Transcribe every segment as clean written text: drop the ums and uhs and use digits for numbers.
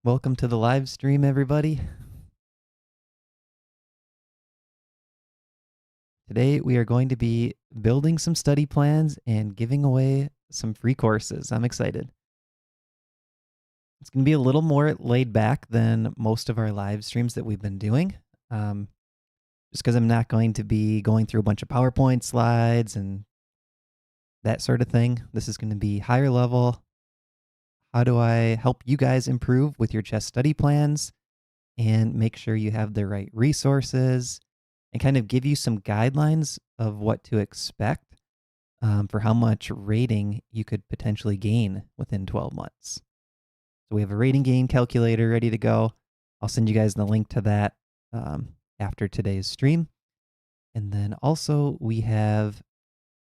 Welcome to the live stream, everybody. Today, we are going to be building some study plans and giving away some free courses. I'm excited. It's going to be a little more laid back than most of our live streams that we've been doing, just because I'm not going to be going through a bunch of PowerPoint slides and that sort of thing. This is going to be higher level. How do I help you guys improve with your chess study plans and make sure you have the right resources and kind of give you some guidelines of what to expect for how much rating you could potentially gain within 12 months. So we have a rating gain calculator ready to go. I'll send you guys the link to that after today's stream. And then also we have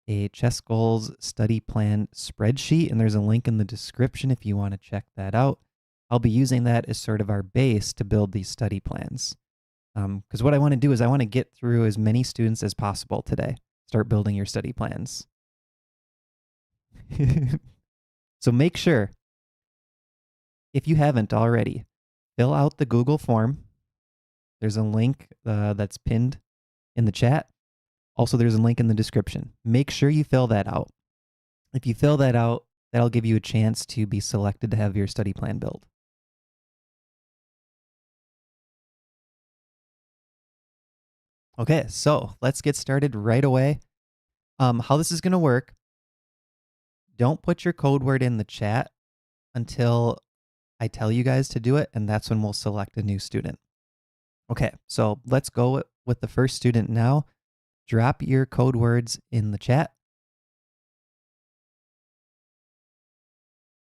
a Chess Goals study plan spreadsheet, and there's a link in the description if you want to check that out. I'll be using that as sort of our base to build these study plans. Because what I want to do is I want to get through as many students as possible today. Start building your study plans. So make sure, if you haven't already, fill out the Google form. There's a link that's pinned in the chat. Also, there's a link in the description. Make sure you fill that out. If you fill that out, that'll give you a chance to be selected to have your study plan built. Okay, so let's get started right away. How this is going to work, don't put your code word in the chat until I tell you guys to do it, and that's when we'll select a new student. Okay, so let's go with the first student now. Drop your code words in the chat.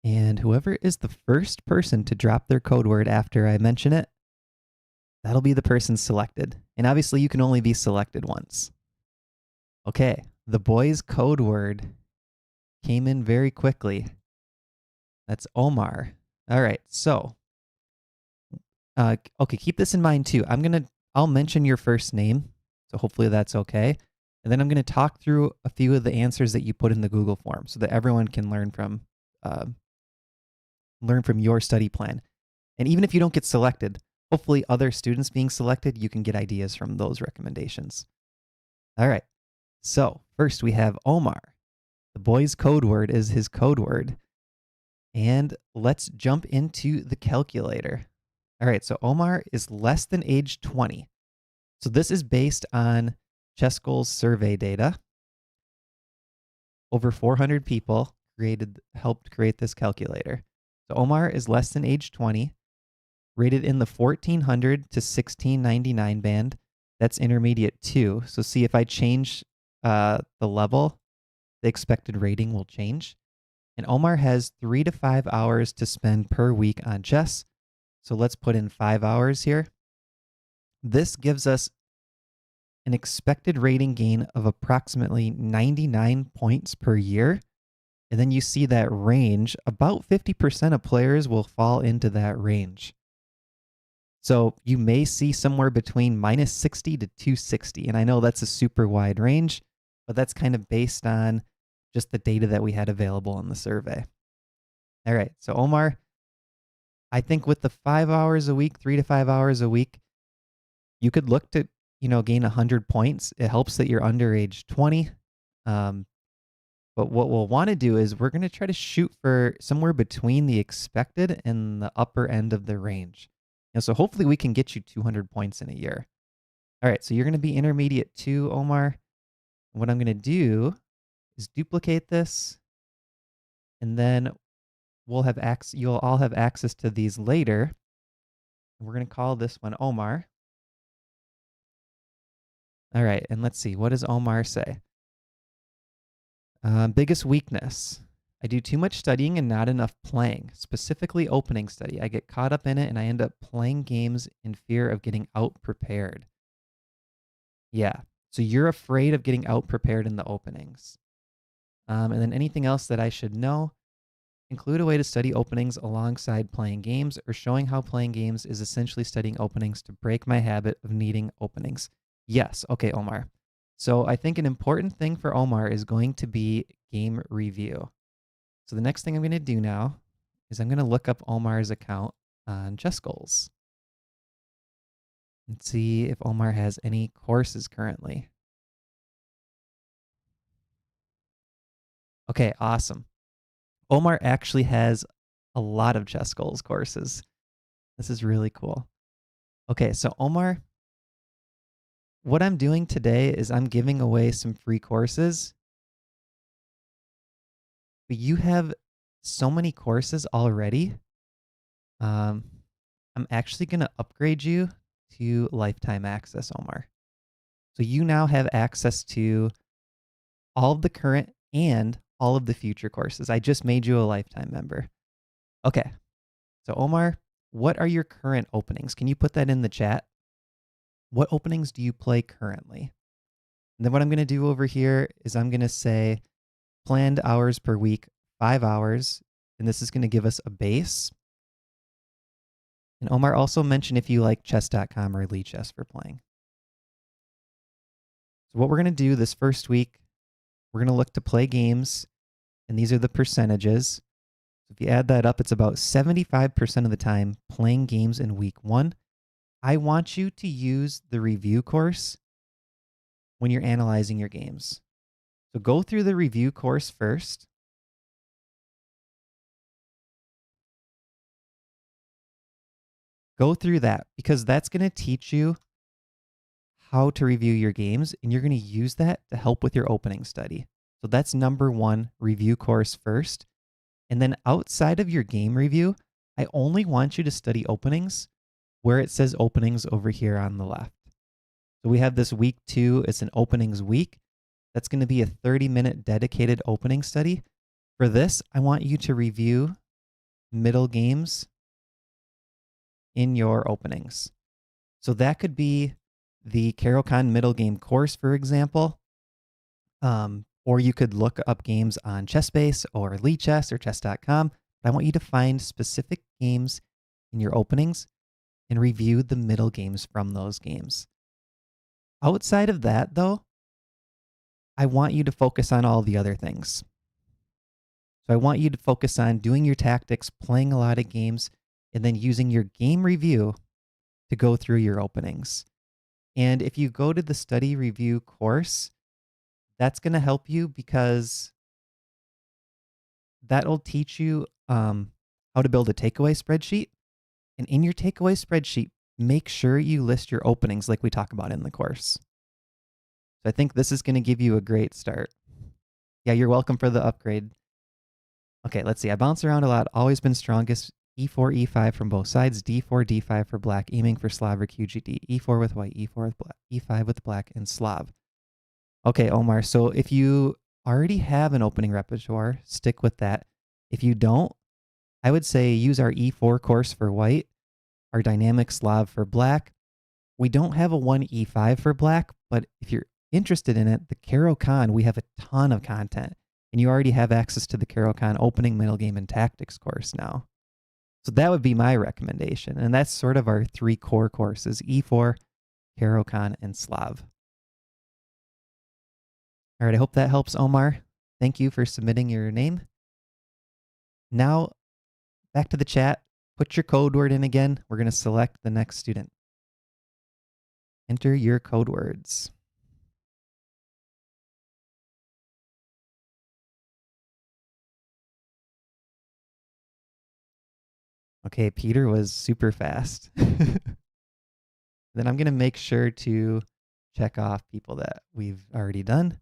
And whoever is the first person to drop their code word after I mention it, that'll be the person selected. And obviously you can only be selected once. Okay, the boy's code word came in very quickly. That's Omar. All right, so, okay, keep this in mind too. I'll mention your first name, so hopefully that's okay. And then I'm going to talk through a few of the answers that you put in the Google form so that everyone can learn from your study plan. And even if you don't get selected, hopefully other students being selected, you can get ideas from those recommendations. All right, so first we have Omar. The boy's code word is his code word. And let's jump into the calculator. All right, so Omar is less than age 20. So this is based on Chess Goals survey data. Over 400 people helped create this calculator. So Omar is less than age 20, rated in the 1400 to 1699 band. That's intermediate 2. So see, if I change the level, the expected rating will change. And Omar has 3 to 5 hours to spend per week on chess. So let's put in 5 hours here. This gives us an expected rating gain of approximately 99 points per year. And then you see that range, about 50% of players will fall into that range. So you may see somewhere between minus 60 to 260. And I know that's a super wide range, but that's kind of based on just the data that we had available in the survey. All right, so Omar, I think with the 5 hours a week, 3 to 5 hours a week, you could look to, gain 100 points. It helps that you're under age 20. But what we'll want to do is we're going to try to shoot for somewhere between the expected and the upper end of the range. So hopefully we can get you 200 points in a year. All right, so you're going to be intermediate 2, Omar. What I'm going to do is duplicate this, and then you'll all have access to these later. We're going to call this one Omar. All right, and let's see, what does Omar say? Biggest weakness. I do too much studying and not enough playing, specifically opening study. I get caught up in it and I end up playing games in fear of getting out-prepared. Yeah, so you're afraid of getting out-prepared in the openings. And then anything else that I should know? Include a way to study openings alongside playing games, or showing how playing games is essentially studying openings to break my habit of needing openings. Yes, okay, Omar. So I think an important thing for Omar is going to be game review. So the next thing I'm going to do now is I'm going to look up Omar's account on chess goals. Let's see if Omar has any courses currently. Okay, awesome. Omar actually has a lot of chess goals courses. This is really cool. Okay, so Omar, what I'm doing today is I'm giving away some free courses. But you have so many courses already. Um, I'm actually going to upgrade you to lifetime access, Omar. So you now have access to all of the current and all of the future courses. I just made you a lifetime member. Okay. So Omar, what are your current openings? Can you put that in the chat? What openings do you play currently? And then what I'm going to do over here is I'm going to say planned hours per week, 5 hours. And this is going to give us a base. And Omar also mentioned if you like chess.com or Elite Chess for playing. So what we're going to do this first week, we're going to look to play games. And these are the percentages. So if you add that up, it's about 75% of the time playing games in week 1. I want you to use the review course when you're analyzing your games. So go through the review course first. Go through that because that's going to teach you how to review your games, and you're going to use that to help with your opening study. So that's number 1, review course first. And then outside of your game review, I only want you to study openings where it says openings over here on the left. So we have this week 2, it's an openings week. That's going to be a 30-minute dedicated opening study. For this, I want you to review middle games in your openings. So that could be the Caro-Kann middle game course, for example. Or you could look up games on ChessBase or Elite Chess or chess.com. But I want you to find specific games in your openings and review the middle games from those games. Outside of that, though, I want you to focus on all the other things. So I want you to focus on doing your tactics, playing a lot of games, and then using your game review to go through your openings. And if you go to the study review course, that's going to help you because that'll teach you how to build a takeaway spreadsheet. And in your takeaway spreadsheet, make sure you list your openings like we talk about in the course. So I think this is going to give you a great start. Yeah, you're welcome for the upgrade. Okay, let's see. I bounce around a lot. Always been strongest. E4, E5 from both sides. D4, D5 for black. Aiming for Slav or QGD. E4 with white. E4 with black. E5 with black and Slav. Okay, Omar. So if you already have an opening repertoire, stick with that. If you don't, I would say use our E4 course for white, our dynamic Slav for black. We don't have a 1E5 for black, but if you're interested in it, the Caro-Kann, we have a ton of content. And you already have access to the Caro-Kann opening, middle game, and tactics course now. So that would be my recommendation. And that's sort of our 3 core courses, E4, Caro-Kann, and Slav. All right, I hope that helps, Omar. Thank you for submitting your name. Now, back to the chat. Put your code word in again. We're going to select the next student. Enter your code words. Okay, Peter was super fast. Then I'm going to make sure to check off people that we've already done.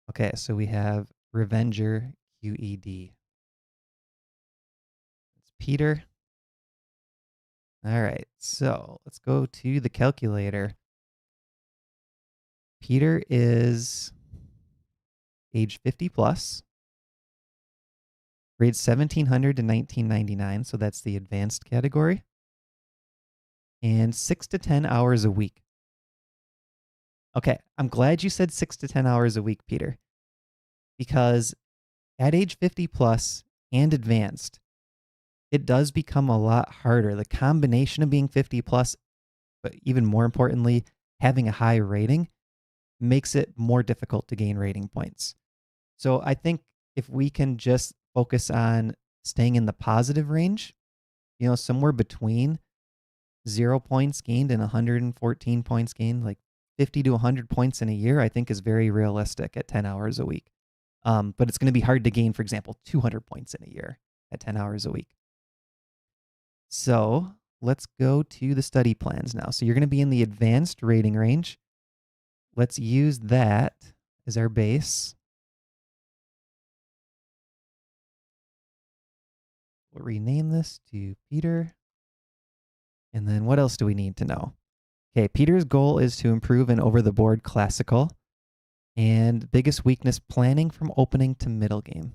Okay, so we have Revenger QED. It's Peter. All right, so let's go to the calculator. Peter is age 50 plus, grades 1700 to 1999, so that's the advanced category, and 6 to 10 hours a week. Okay, I'm glad you said 6 to 10 hours a week, Peter, because at age 50 plus and advanced, it does become a lot harder. The combination of being 50 plus, but even more importantly, having a high rating makes it more difficult to gain rating points. So I think if we can just focus on staying in the positive range, somewhere between 0 points gained and 114 points gained, like 50 to 100 points in a year, I think is very realistic at 10 hours a week. But it's going to be hard to gain, for example, 200 points in a year at 10 hours a week. So let's go to the study plans now. So you're going to be in the advanced rating range. Let's use that as our base. We'll rename this to Peter. And then what else do we need to know? Okay, Peter's goal is to improve in over-the-board classical. And biggest weakness, planning from opening to middle game.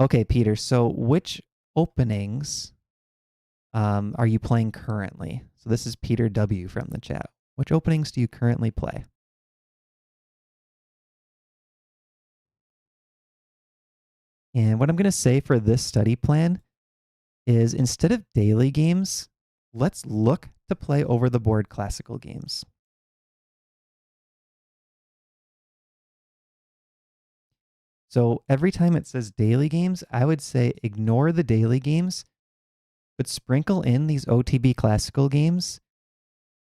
Okay, Peter, so which openings are you playing currently? So this is Peter W. from the chat. Which openings do you currently play? And what I'm going to say for this study plan is instead of daily games, let's look to play over-the-board classical games. So every time it says daily games, I would say ignore the daily games, but sprinkle in these OTB classical games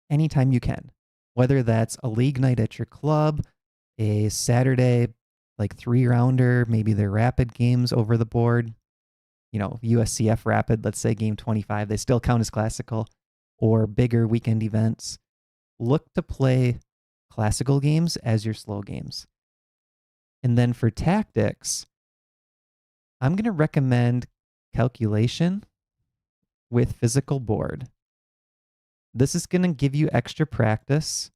anytime you can. Whether that's a league night at your club, a Saturday like 3-rounder, maybe they're rapid games over the board, USCF rapid, let's say game 25, they still count as classical, or bigger weekend events. Look to play classical games as your slow games. And then for tactics, I'm going to recommend calculation with physical board. This is going to give you extra practice.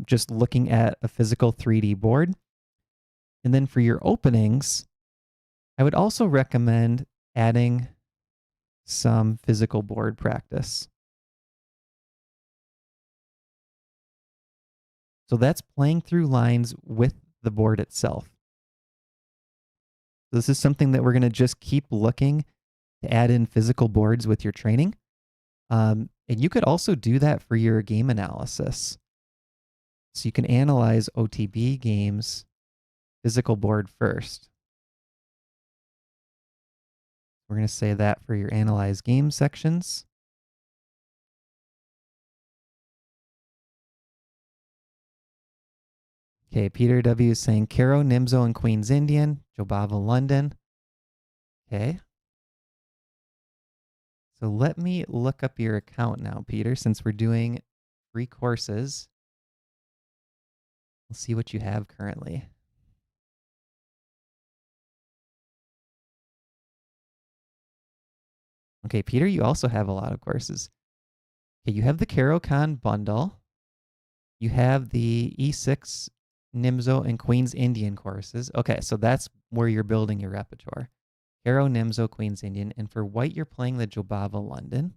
Just looking at a physical 3D board. And then for your openings, I would also recommend adding some physical board practice. So that's playing through lines with the board itself. This is something that we're going to just keep looking to add in physical boards with your training. And you could also do that for your game analysis. So you can analyze OTB games, physical board first. We're going to say that for your analyze game sections. Okay, Peter W. is saying Caro, Nimzo, and Queen's Indian, Jobava, London. Okay. So let me look up your account now, Peter, since we're doing free courses. We'll see what you have currently. Okay, Peter, you also have a lot of courses. Okay, you have the CaroCon bundle. You have the E6 Nimzo and Queen's Indian courses. Okay, so that's where you're building your repertoire. Caro, Nimzo, Queen's Indian. And for white, you're playing the Jobava London.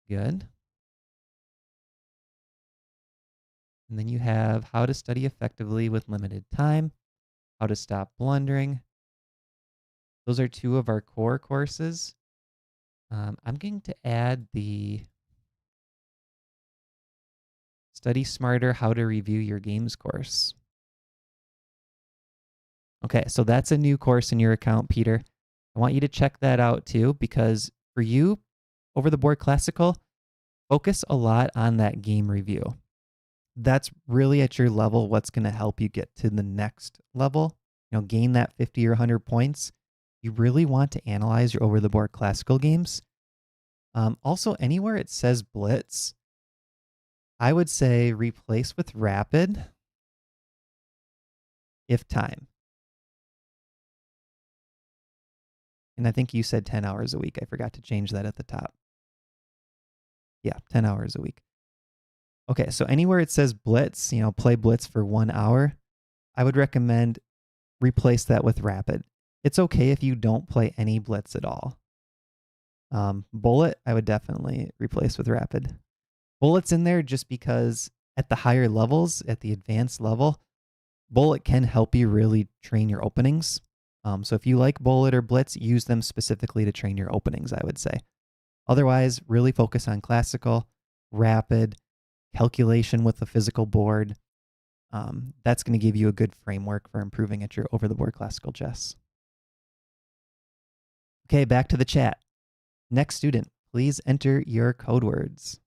Good. And then you have how to study effectively with limited time, how to stop blundering. Those are 2 of our core courses. I'm going to add the Study Smarter, How to Review Your Games course. Okay, so that's a new course in your account, Peter. I want you to check that out too, because for you, over the board classical, focus a lot on that game review. That's really at your level what's going to help you get to the next level, gain that 50 or 100 points. You really want to analyze your over the board classical games. Also, anywhere it says blitz, I would say replace with rapid if time. And I think you said 10 hours a week. I forgot to change that at the top. Yeah, 10 hours a week. Okay, so anywhere it says blitz, play blitz for 1 hour, I would recommend replace that with rapid. It's okay if you don't play any blitz at all. Bullet, I would definitely replace with rapid. Bullet's in there just because at the higher levels, at the advanced level, bullet can help you really train your openings. So if you like bullet or blitz, use them specifically to train your openings, I would say. Otherwise, really focus on classical, rapid, calculation with the physical board. That's going to give you a good framework for improving at your over-the-board classical chess. Okay, back to the chat. Next student, please enter your code words.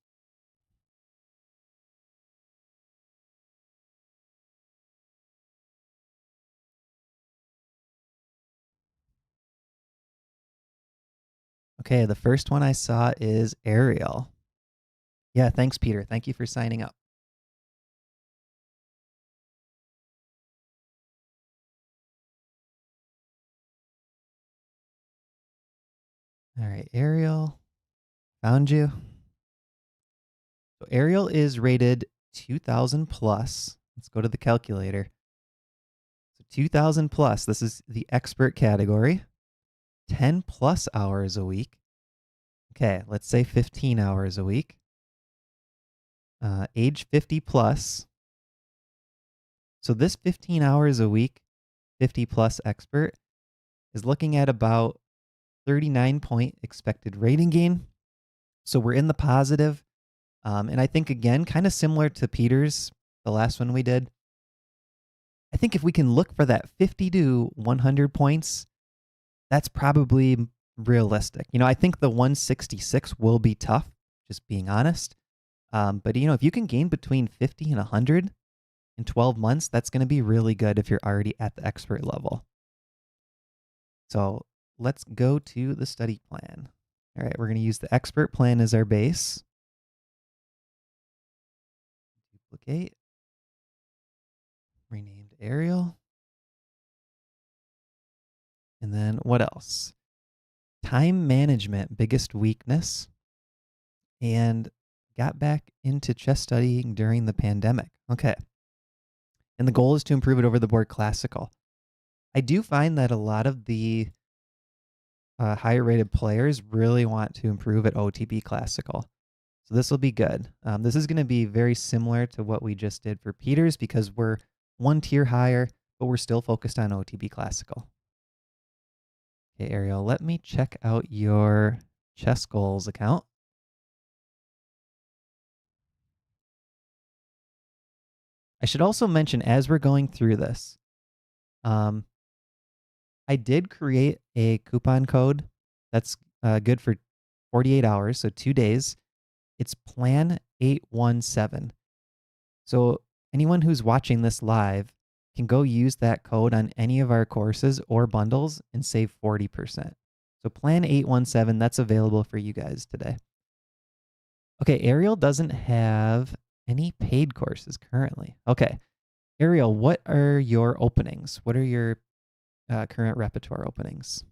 Okay, the first one I saw is Ariel. Yeah, thanks, Peter. Thank you for signing up. All right, Ariel, found you. So Ariel is rated 2000 plus. Let's go to the calculator. So 2000 plus, this is the expert category. 10 plus hours a week. Okay, let's say 15 hours a week. Age 50 plus. So this 15 hours a week, 50 plus expert is looking at about 39 point expected rating gain. So we're in the positive. And I think, again, kind of similar to Peter's, the last one we did. I think if we can look for that 50 to 100 points, that's probably realistic. I think the 166 will be tough, just being honest. But, if you can gain between 50 and 100 in 12 months, that's going to be really good if you're already at the expert level. So let's go to the study plan. All right, we're going to use the expert plan as our base. Duplicate. Renamed Ariel. And then what else? Time management, biggest weakness. And got back into chess studying during the pandemic. Okay. And the goal is to improve it over the board classical. I do find that a lot of the higher rated players really want to improve at OTB classical. So this will be good. This is going to be very similar to what we just did for Peters because we're one tier higher, but we're still focused on OTB classical. Okay, Ariel, let me check out your Chess Goals account. I should also mention, as we're going through this, I did create a coupon code that's good for 48 hours, so 2 days. It's Plan 817. So anyone who's watching this live can go use that code on any of our courses or bundles and save 40%. So Plan 817, that's available for you guys today. Okay, Ariel doesn't have any paid courses currently. Okay, Ariel, what are your openings? What are your current repertoire openings?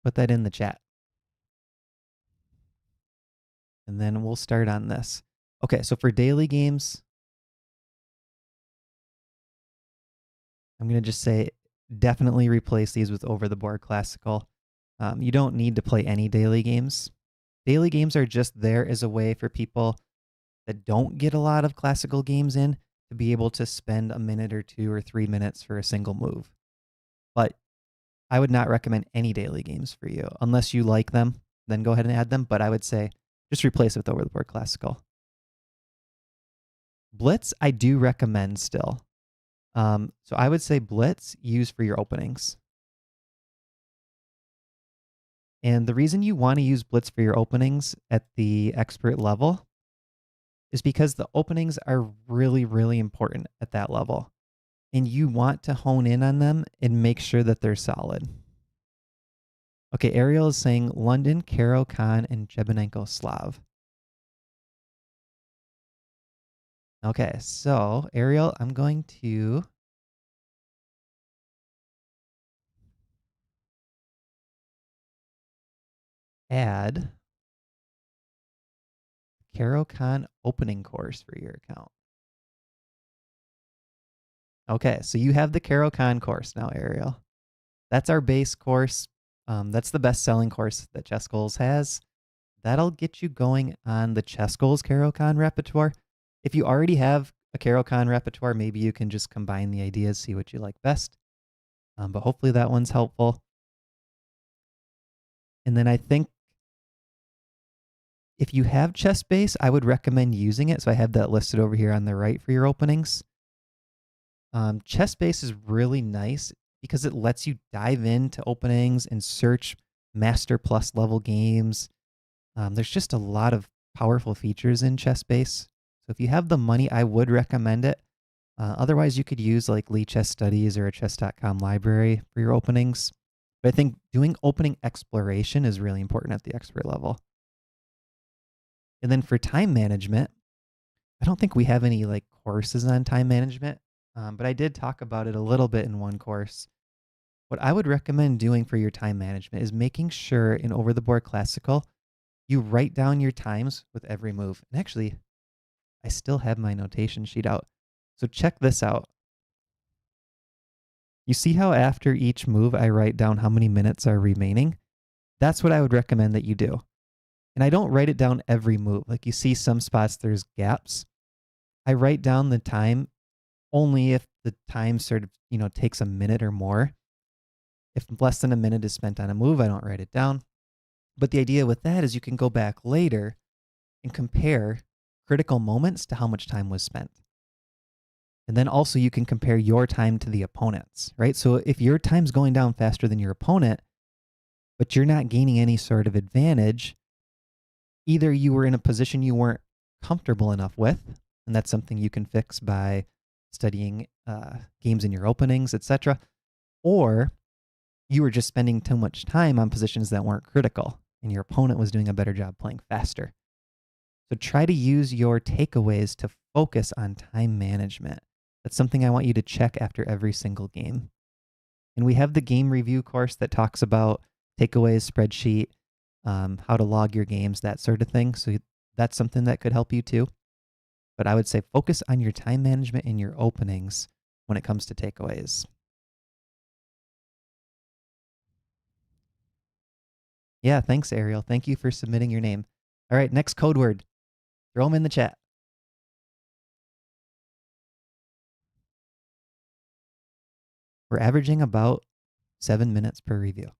Put that in the chat. And then we'll start on this. Okay, so for daily games, I'm going to just say definitely replace these with over-the-board classical. You don't need to play any daily games. Daily games are just there as a way for people that don't get a lot of classical games in to be able to spend a minute or 2 or 3 minutes for a single move. But I would not recommend any daily games for you. Unless you like them, then go ahead and add them. But I would say just replace it with over-the-board classical. Blitz, I do recommend still. So I would say Blitz, use for your openings. And the reason you want to use Blitz for your openings at the expert level is because the openings are really, really important at that level. And you want to hone in on them and make sure that they're solid. Okay, Ariel is saying London, Karo Khan, and Jebenenko Slav. Okay, so Ariel, I'm going to add Karo Khan opening course for your account. Okay, so you have the Karo Khan course now, Ariel. That's our base course. That's the best-selling course that Chess Goals has. That'll get you going on the Chess Goals Karo Khan repertoire. If you already have a Karo Khan repertoire, maybe you can just combine the ideas, see what you like best. But hopefully that one's helpful. And then I think If you have chest base, I would recommend using it. So I have that listed over here on the right for your openings. Chest base is really nice because it lets you dive into openings and search Master Plus level games. There's just a lot of powerful features in chest base. So if you have the money, I would recommend it. Otherwise, you could use like Lee Chess Studies or a chess.com library for your openings. But I think doing opening exploration is really important at the expert level. And then for time management, I don't think we have any like courses on time management, but I did talk about it a little bit in one course. What I would recommend doing for your time management is making sure in Over the Board Classical, you write down your times with every move. And actually, I still have my notation sheet out. So check this out. You see how after each move, I write down how many minutes are remaining? That's what I would recommend that you do. And I don't write it down every move. Like you see some spots, there's gaps. I write down the time only if the time sort of, takes a minute or more. If less than a minute is spent on a move, I don't write it down. But the idea with that is you can go back later and compare critical moments to how much time was spent. And then also you can compare your time to the opponent's, right? So if your time's going down faster than your opponent, but you're not gaining any sort of advantage, either you were in a position you weren't comfortable enough with, and that's something you can fix by studying games in your openings, etc., or you were just spending too much time on positions that weren't critical, and your opponent was doing a better job playing faster. So try to use your takeaways to focus on time management. That's something I want you to check after every single game. And we have the game review course that talks about takeaways, spreadsheet, how to log your games, that sort of thing. So that's something that could help you too. But I would say focus on your time management in your openings when it comes to takeaways. Yeah, thanks, Ariel. Thank you for submitting your name. All right, next code word. Throw them in the chat. We're averaging about 7 minutes per review.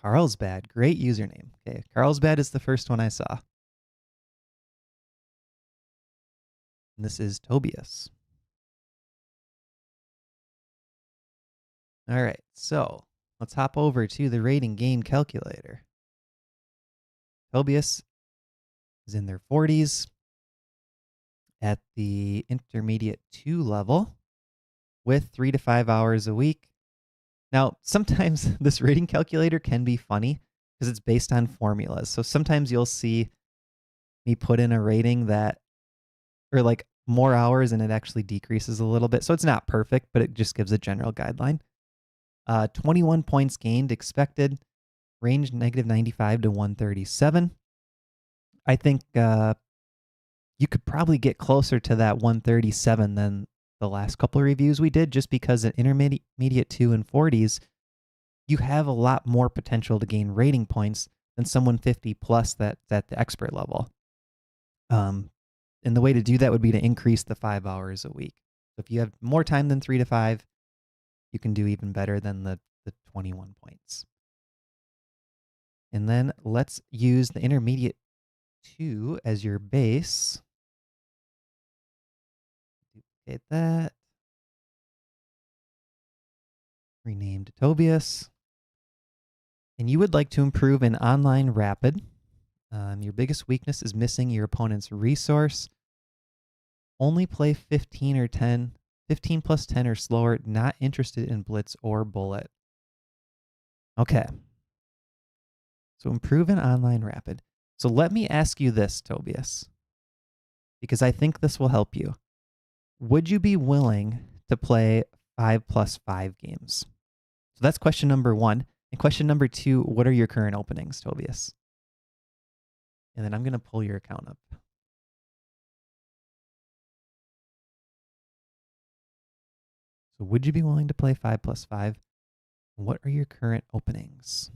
Carlsbad, great username. Okay, Carlsbad is the first one I saw. And this is Tobias. All right, so let's hop over to the rating gain calculator. Tobias is in their 40s at the intermediate 2 level with 3 to 5 hours a week. Now, sometimes this rating calculator can be funny because it's based on formulas. So sometimes you'll see me put in a rating that, or like more hours, and it actually decreases a little bit. So it's not perfect, but it just gives a general guideline. 21 points gained expected, range -95 to 137. I think you could probably get closer to that 137 than the last couple of reviews we did, just because at intermediate 2 and 40s, you have a lot more potential to gain rating points than someone 50 plus that's at the expert level. And the way to do that would be to increase the 5 hours a week. So if you have more time than 3 to 5, you can do even better than the 21 points. And then let's use the intermediate 2 as your base. Duplicate that. Rename to Tobias. And you would like to improve in online rapid. Your biggest weakness is missing your opponent's resource. Only play 15 or 10, 15 plus 10 or slower, not interested in blitz or bullet. Okay. So improve in online rapid. So let me ask you this, Tobias, because I think this will help you. Would you be willing to play 5+5 games? So that's question number 1. And question number 2, what are your current openings, Tobias? And then I'm going to pull your account up. So would you be willing to play 5+5? What are your current openings?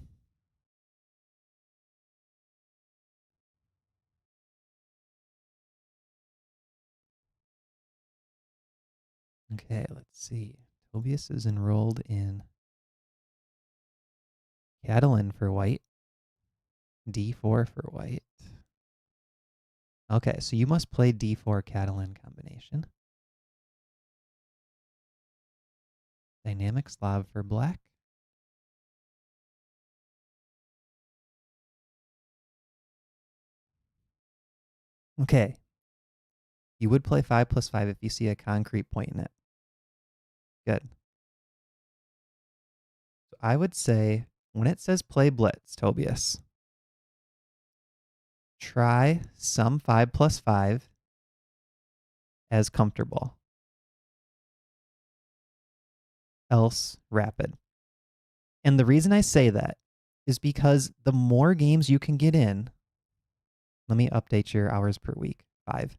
Okay, let's see. Tobias is enrolled in Catalan for white. D4 for white. Okay, so you must play D4 Catalan combination. Dynamic Slav for black. Okay. You would play 5+5 if you see a concrete point in it. Good. So I would say when it says play blitz, Tobias, try some 5+5 as comfortable. Else rapid. And the reason I say that is because the more games you can get in, let me update your hours per week, 5.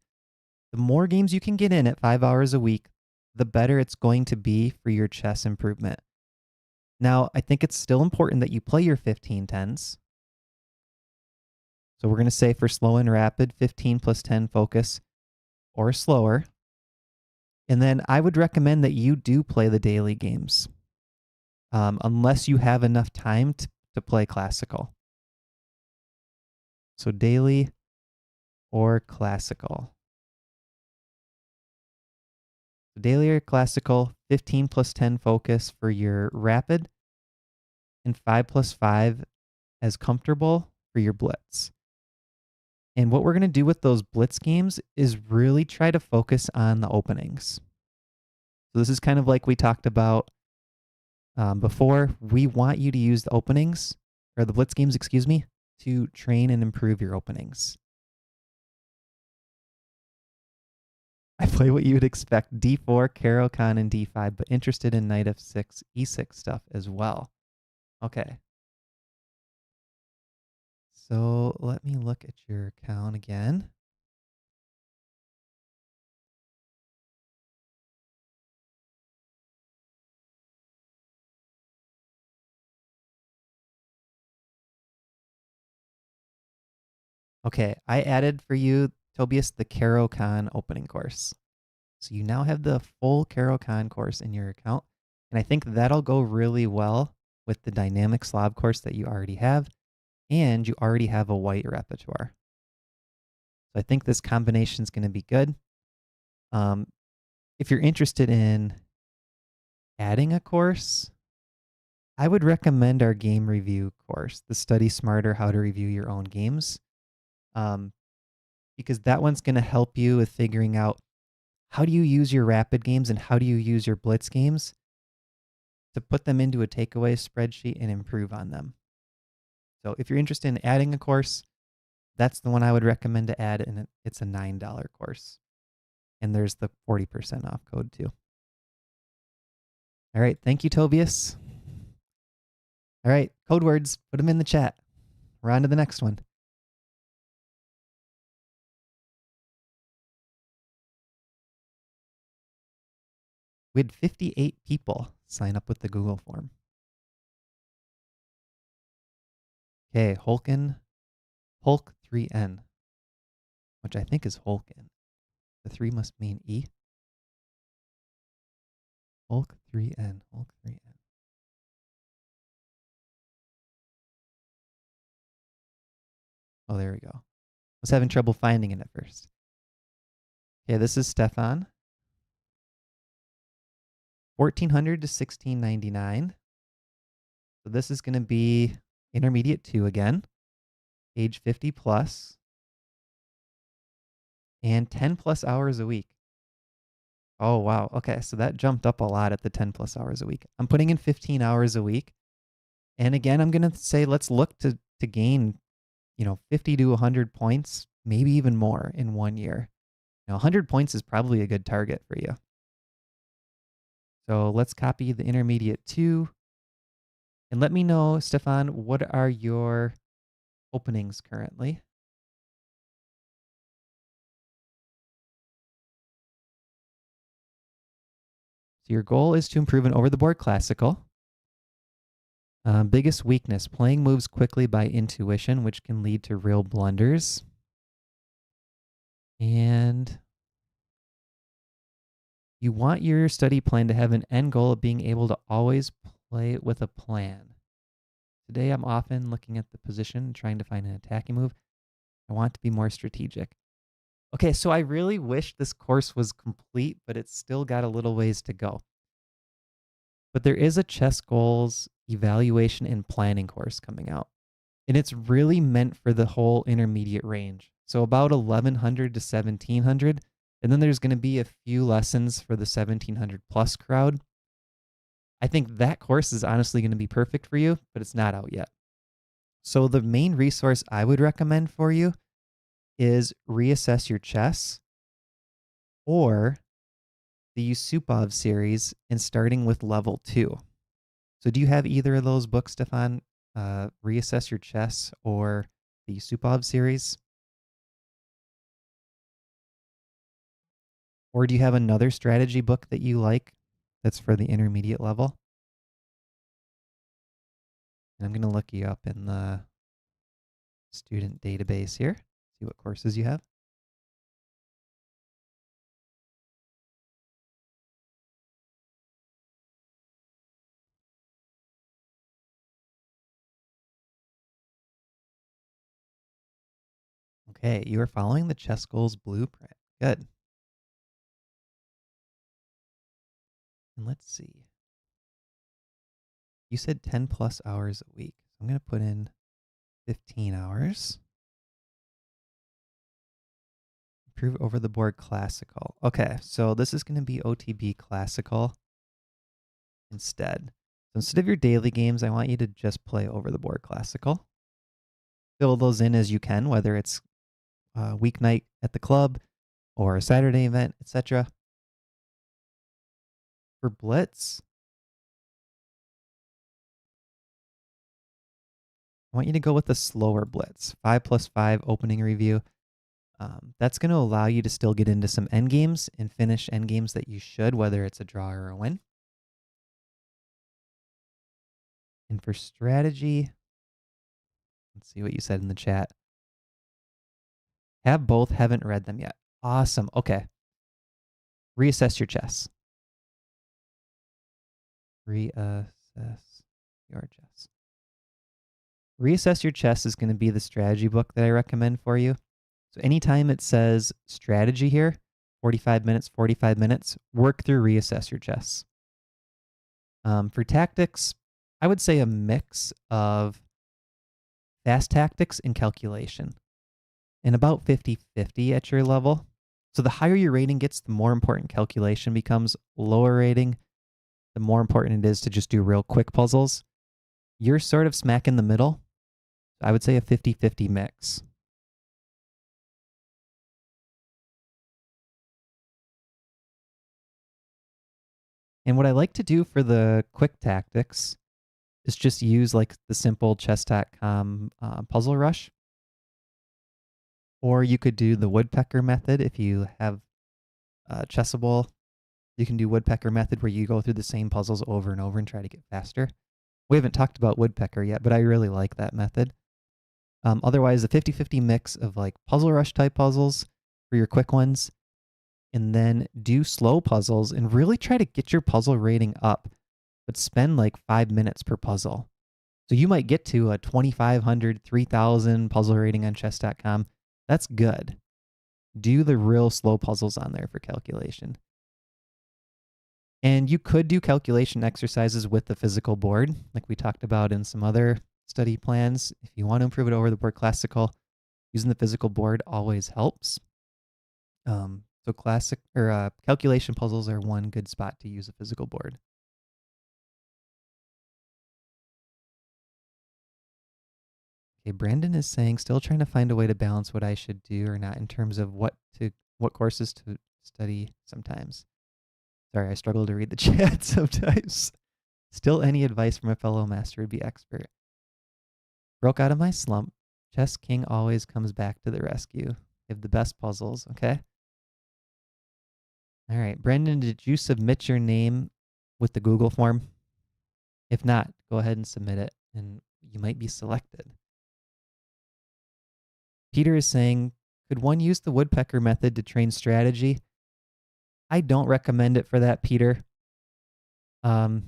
The more games you can get in at 5 hours a week, the better it's going to be for your chess improvement. Now, I think it's still important that you play your 15 tens. So we're going to say for slow and rapid, 15 plus 10 focus or slower. And then I would recommend that you do play the daily games, unless you have enough time to play classical. So daily or classical. Daily or classical, 15 plus 10 focus for your rapid, and 5+5 as comfortable for your blitz. And what we're going to do with those blitz games is really try to focus on the openings. So this is kind of like we talked about before. We want you to use the openings, or the blitz games, excuse me, to train and improve your openings. I play what you would expect, D4, Caro, Con, and D5, but interested in Knight F6, E6 stuff as well. Okay. So let me look at your account again. Okay, I added for you, Tobias, the Caro Con opening course. So you now have the full Caro Con course in your account. And I think that'll go really well with the dynamic Slav course that you already have. And you already have a white repertoire. So I think this combination is going to be good. If you're interested in adding a course, I would recommend our game review course, the Study Smarter How to Review Your Own Games, because that one's going to help you with figuring out how do you use your rapid games and how do you use your blitz games to put them into a takeaway spreadsheet and improve on them. So if you're interested in adding a course, that's the one I would recommend to add, and it's a $9 course. And there's the 40% off code too. All right, thank you, Tobias. All right, code words, put them in the chat. We're on to the next one. We had 58 people sign up with the Google form. Okay, Hulk 3N, which I think is Hulkin. The 3 must mean E. Hulk 3N. Oh, there we go. I was having trouble finding it at first. Okay, this is Stefan. 1400 to 1699. So this is going to be intermediate 2 again, age 50 plus, and 10 plus hours a week. Oh, wow. Okay, so that jumped up a lot at the 10 plus hours a week. I'm putting in 15 hours a week. And again, I'm going to say let's look to gain, 50 to 100 points, maybe even more in 1 year. 100 points is probably a good target for you. So let's copy the intermediate 2. And let me know, Stefan, what are your openings currently? So your goal is to improve an over-the-board classical. Biggest weakness, playing moves quickly by intuition, which can lead to real blunders. And you want your study plan to have an end goal of being able to always play with a plan. Today I'm often looking at the position and trying to find an attacking move. I want to be more strategic. Okay, so I really wish this course was complete, but it's still got a little ways to go. But there is a chess goals evaluation and planning course coming out. And it's really meant for the whole intermediate range. So about 1100 to 1700. And then there's going to be a few lessons for the 1700 plus crowd. I think that course is honestly going to be perfect for you, but it's not out yet. So the main resource I would recommend for you is Reassess Your Chess or the Yusupov series and starting with level 2. So do you have either of those books, Stefan? Reassess Your Chess or the Yusupov series? Or do you have another strategy book that you like that's for the intermediate level? And I'm going to look you up in the student database here, see what courses you have. Okay, you are following the Chess Goals blueprint. Good. And let's see. You said 10 plus hours a week. So I'm going to put in 15 hours. Improve over the board classical. Okay, so this is going to be OTB classical instead. So instead of your daily games, I want you to just play over the board classical. Fill those in as you can, whether it's a weeknight at the club or a Saturday event, etc. For Blitz, I want you to go with the slower Blitz, 5+5 opening review. That's going to allow you to still get into some endgames and finish endgames that you should, whether it's a draw or a win. And for strategy, let's see what you said in the chat. Have both, haven't read them yet. Awesome. Okay. Reassess your chess. Reassess your chess. Reassess Your Chess is going to be the strategy book that I recommend for you. So anytime it says strategy here, 45 minutes, work through Reassess Your Chess. For tactics, I would say a mix of fast tactics and calculation, and about 50-50 at your level. So the higher your rating gets, the more important calculation becomes. Lower rating, the more important it is to just do real quick puzzles. You're sort of smack in the middle. I would say a 50-50 mix. And what I like to do for the quick tactics is just use like the simple chess.com puzzle rush. Or you could do the woodpecker method if you have Chessable. You can do woodpecker method where you go through the same puzzles over and over and try to get faster. We haven't talked about woodpecker yet, but I really like that method. Otherwise, a 50-50 mix of like puzzle rush type puzzles for your quick ones, and then do slow puzzles and really try to get your puzzle rating up, but spend like 5 minutes per puzzle. So you might get to a 2,500, 3,000 puzzle rating on chess.com. That's good. Do the real slow puzzles on there for calculation. And you could do calculation exercises with the physical board, like we talked about in some other study plans. If you want to improve it over the board classical, using the physical board always helps. So calculation puzzles are one good spot to use a physical board. Okay, Brandon is saying, still trying to find a way to balance what I should do or not in terms of what courses to study sometimes. Sorry, I struggle to read the chat sometimes. Still, any advice from a fellow master would be expert. Broke out of my slump. Chess King always comes back to the rescue. You have the best puzzles, okay? All right, Brendan, did you submit your name with the Google form? If not, go ahead and submit it, and you might be selected. Peter is saying, could one use the woodpecker method to train strategy? I don't recommend it for that, Peter. But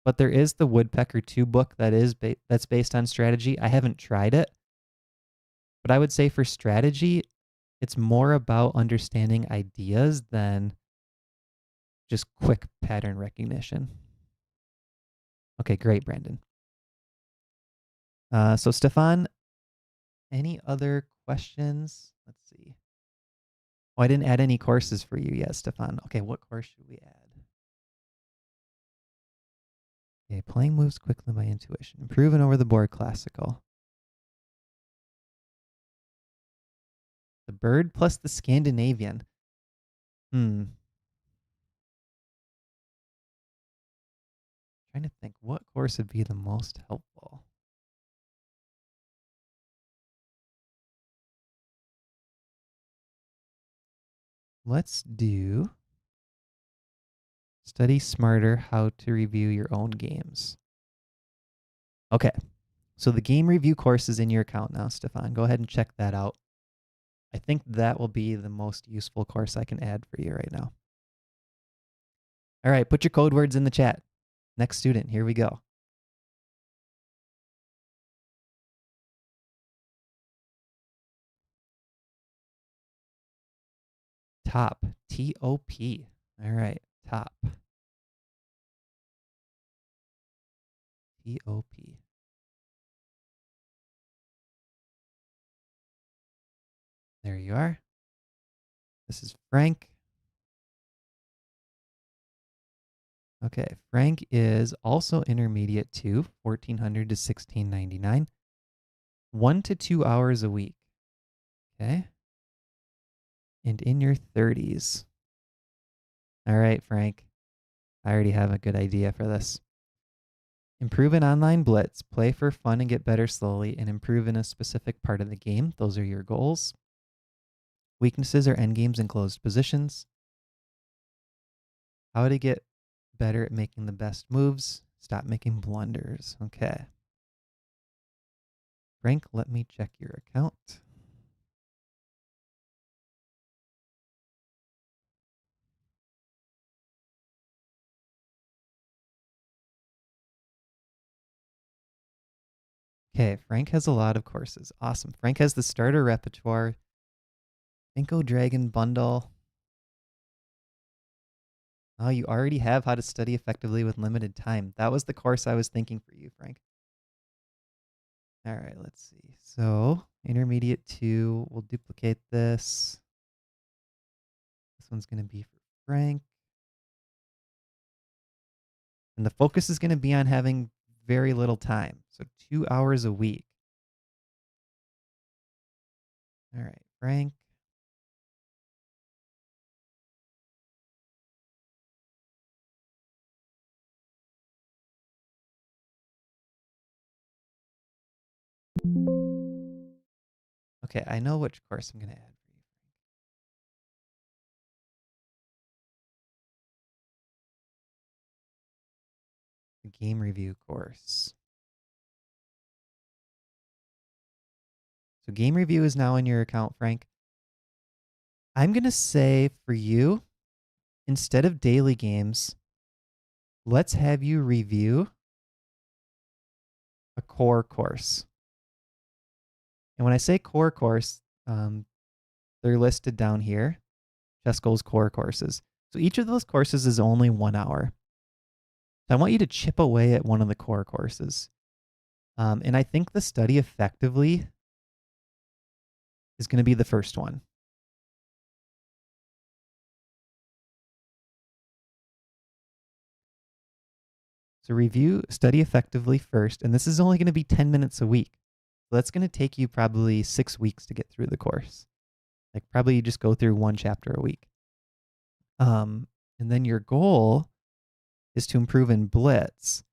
But there is the Woodpecker 2 book that's based on strategy. I haven't tried it. But I would say for strategy, it's more about understanding ideas than just quick pattern recognition. Okay, great, Brandon. So Stefan, any other questions? Let's see. Oh, I didn't add any courses for you yet, Stefan. Okay, what course should we add? Okay, playing moves quickly by intuition. Improving over the board classical. The bird plus the Scandinavian. Trying to think what course would be the most helpful. Let's do Study Smarter, How to Review Your Own Games. Okay, so the game review course is in your account now, Stefan. Go ahead and check that out. I think that will be the most useful course I can add for you right now. All right, put your code words in the chat. Next student, here we go. Top, T-O-P. All right, top. T-O-P. There you are. This is Frank. Okay, Frank is also intermediate 2, 1400 to 1699. 1 to 2 hours a week. Okay. And in your 30s. All right, Frank. I already have a good idea for this. Improve in online blitz, play for fun and get better slowly, and improve in a specific part of the game. Those are your goals. Weaknesses are endgames and closed positions. How to get better at making the best moves. Stop making blunders. Okay. Frank, let me check your account. Okay, Frank has a lot of courses. Awesome. Frank has the starter repertoire, Inko Dragon bundle. Oh, you already have how to study effectively with limited time. That was the course I was thinking for you, Frank. All right, let's see. So intermediate 2, we'll duplicate this. This one's going to be for Frank. And the focus is going to be on having very little time. So 2 hours a week. All right, Frank. Okay, I know which course I'm going to add for you. The game review course. So game review is now in your account, Frank. I'm going to say for you, instead of daily games, let's have you review a core course. And when I say core course, they're listed down here, Chess Goals core courses. So each of those courses is only 1 hour. So I want you to chip away at one of the core courses. And I think the study effectively is going to be the first one. So review, study effectively first, and this is only going to be 10 minutes a week. So that's going to take you probably 6 weeks to get through the course. Like probably you just go through 1 chapter a week. And then your goal is to improve in blitz.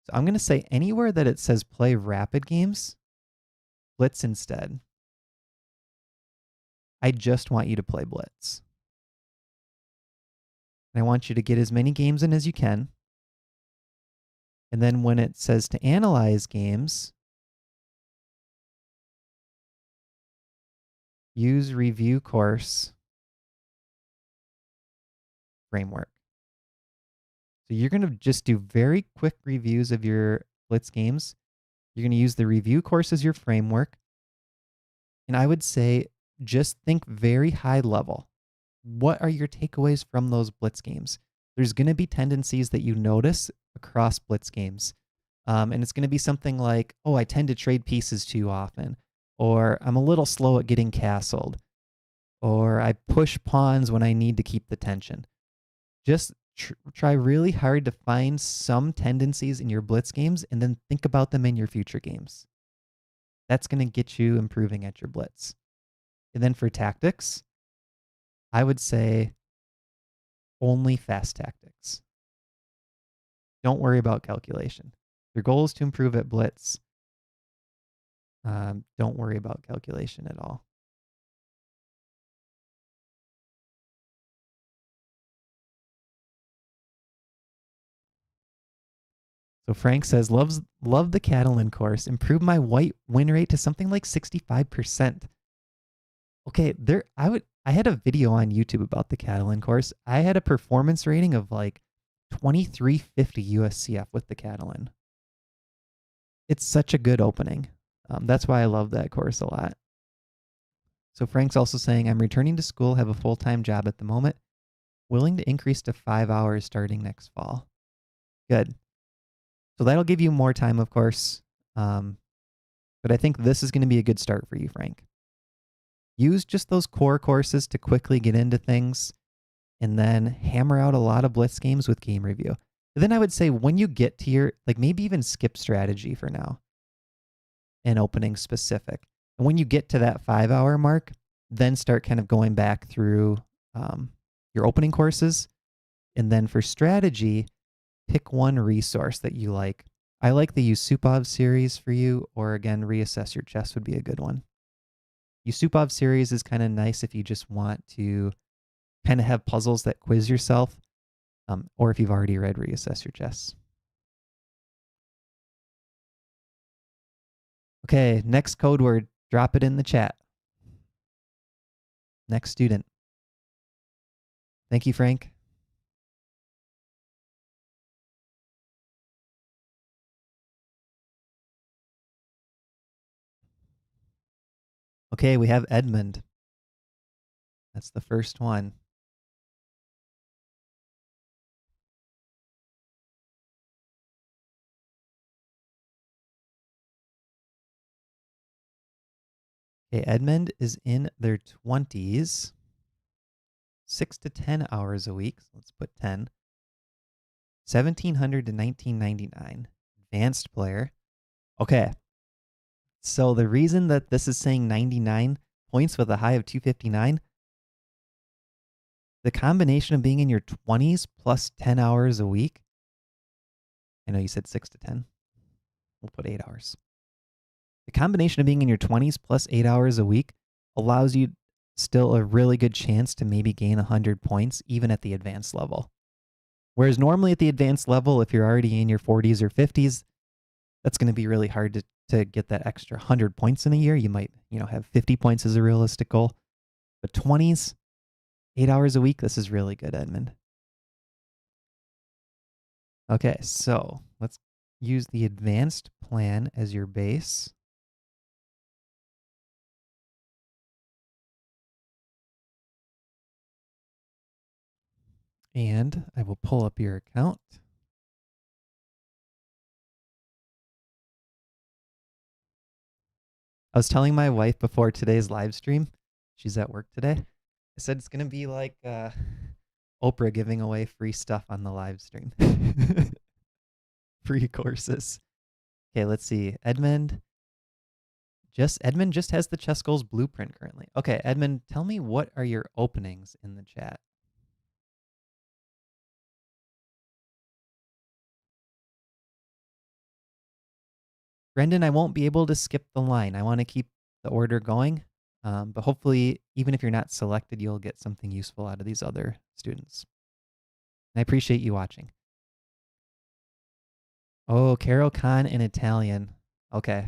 So I'm going to say anywhere that it says play rapid games, blitz instead. I just want you to play blitz. And I want you to get as many games in as you can. And then when it says to analyze games, use review course framework. So you're going to just do very quick reviews of your Blitz games. You're going to use the review course as your framework. And I would say just think very high level. What are your takeaways from those Blitz games? There's going to be tendencies that you notice across Blitz games. And it's going to be something like, oh, I tend to trade pieces too often, or I'm a little slow at getting castled, or I push pawns when I need to keep the tension. Just try really hard to find some tendencies in your Blitz games and then think about them in your future games. That's going to get you improving at your Blitz. And then for tactics, I would say only fast tactics. Don't worry about calculation. Your goal is to improve at Blitz. Don't worry about calculation at all. So Frank says, love the Catalan course. Improve my white win rate to something like 65%. Okay, I had a video on YouTube about the Catalan course. I had a performance rating of like 2350 USCF with the Catalan. It's such a good opening. That's why I love that course a lot. So Frank's also saying, I'm returning to school, have a full-time job at the moment, willing to increase to 5 hours starting next fall. Good. So that'll give you more time, of course. But I think this is going to be a good start for you, Frank. Use just those core courses to quickly get into things and then hammer out a lot of Blitz games with game review. And then I would say when you get to your, like maybe even skip strategy for now and opening specific. And when you get to that 5 hour mark, then start kind of going back through your opening courses. And then for strategy, pick one resource that you like. I like the Yusupov series for you, or again, reassess your chess would be a good one. Yusupov series is kind of nice if you just want to kind of have puzzles that quiz yourself, or if you've already read reassess your chess. Okay, next code word, drop it in the chat. Next student. Thank you, Frank. Okay, we have Edmund. That's the first one. Okay, Edmund is in their 20s, 6 to 10 hours a week. So let's put 10. 1700 to 1999. Advanced player. Okay. So the reason that this is saying 99 points with a high of 259, the combination of being in your 20s plus 10 hours a week. I know you said 6 to 10. We'll put 8 hours. The combination of being in your 20s plus 8 hours a week allows you still a really good chance to maybe gain 100 points even at the advanced level. Whereas normally at the advanced level, if you're already in your 40s or 50s, that's going to be really hard to get that extra 100 points in a year. You might, have 50 points as a realistic goal. But 20s, 8 hours a week, this is really good, Edmund. Okay, so let's use the advanced plan as your base. And I will pull up your account. I was telling my wife before today's live stream, she's at work today, I said it's going to be like Oprah giving away free stuff on the live stream. Free courses. Okay, let's see. Edmund just has the Chess Goals blueprint currently. Okay, Edmund, tell me what are your openings in the chat? Brendan, I won't be able to skip the line. I want to keep the order going. But hopefully, even if you're not selected, you'll get something useful out of these other students. And I appreciate you watching. Oh, Caro Khan in Italian. Okay.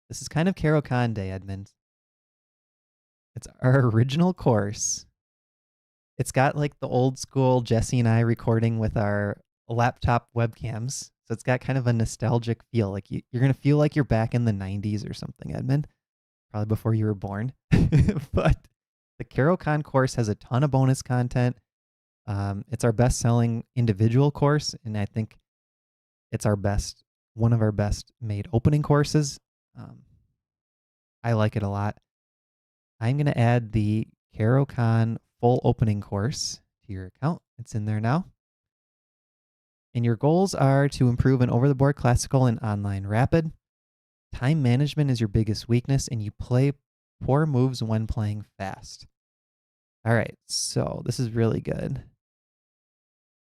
This is kind of Caro Khan Day, Edmund. It's our original course. It's got like the old school Jesse and I recording with our laptop webcams. So it's got kind of a nostalgic feel. Like you're going to feel like you're back in the 90s or something, Edmund, probably before you were born. But the CaroCon course has a ton of bonus content. It's our best selling individual course. And I think it's one of our best made opening courses. Um, I like it a lot. I'm going to add the CaroCon full opening course to your account. It's in there now. And your goals are to improve in over the board classical and online rapid. Time management is your biggest weakness, and you play poor moves when playing fast. All right, so this is really good.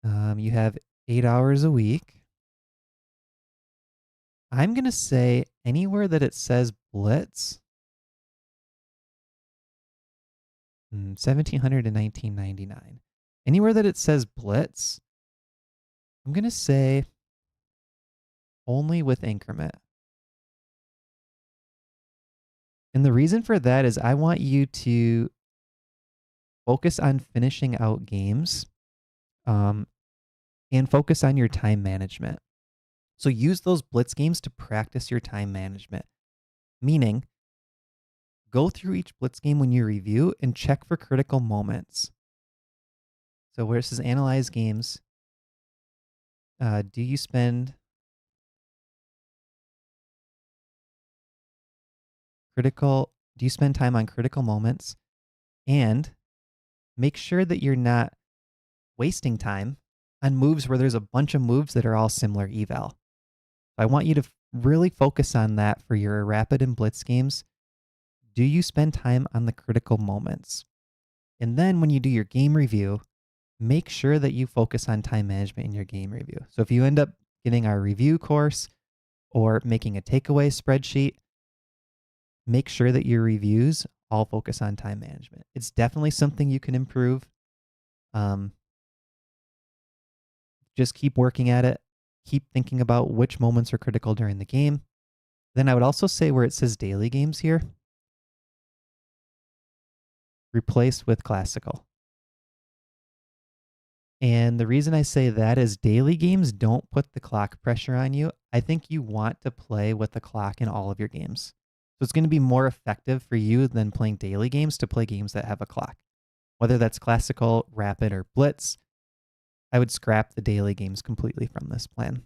You have 8 hours a week. I'm going to say anywhere that it says blitz, 1700 to 1999. Anywhere that it says blitz, I'm going to say only with increment. And the reason for that is I want you to focus on finishing out games and focus on your time management. So use those blitz games to practice your time management, meaning go through each blitz game when you review and check for critical moments. So where it says analyze games, do you spend time on critical moments? And make sure that you're not wasting time on moves where there's a bunch of moves that are all similar eval. I want you to really focus on that for your rapid and blitz games. Do you spend time on the critical moments? And then when you do your game review, make sure that you focus on time management in your game review. So if you end up getting our review course or making a takeaway spreadsheet, make sure that your reviews all focus on time management. It's definitely something you can improve. Just keep working at it. Keep thinking about which moments are critical during the game. Then I would also say where it says daily games here, replace with classical. And the reason I say that is daily games don't put the clock pressure on you. I think you want to play with the clock in all of your games. So it's going to be more effective for you than playing daily games to play games that have a clock. Whether that's classical, rapid, or blitz, I would scrap the daily games completely from this plan.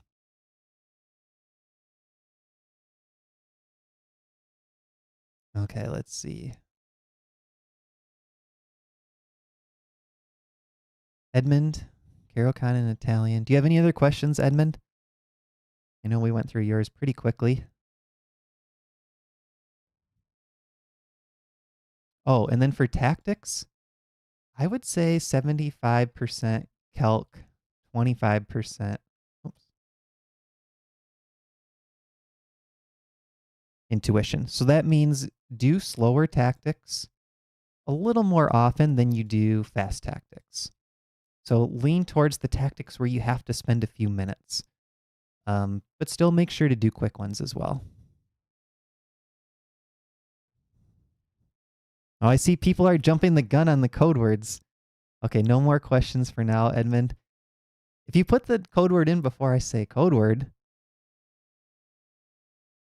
Okay, let's see. Edmund, CaroCon in Italian. Do you have any other questions, Edmund? I know we went through yours pretty quickly. Oh, and then for tactics, I would say 75% calc, 25% intuition. So that means do slower tactics a little more often than you do fast tactics. So lean towards the tactics where you have to spend a few minutes, but still make sure to do quick ones as well. Oh, I see people are jumping the gun on the code words. Okay, no more questions for now, Edmund. If you put the code word in before I say code word,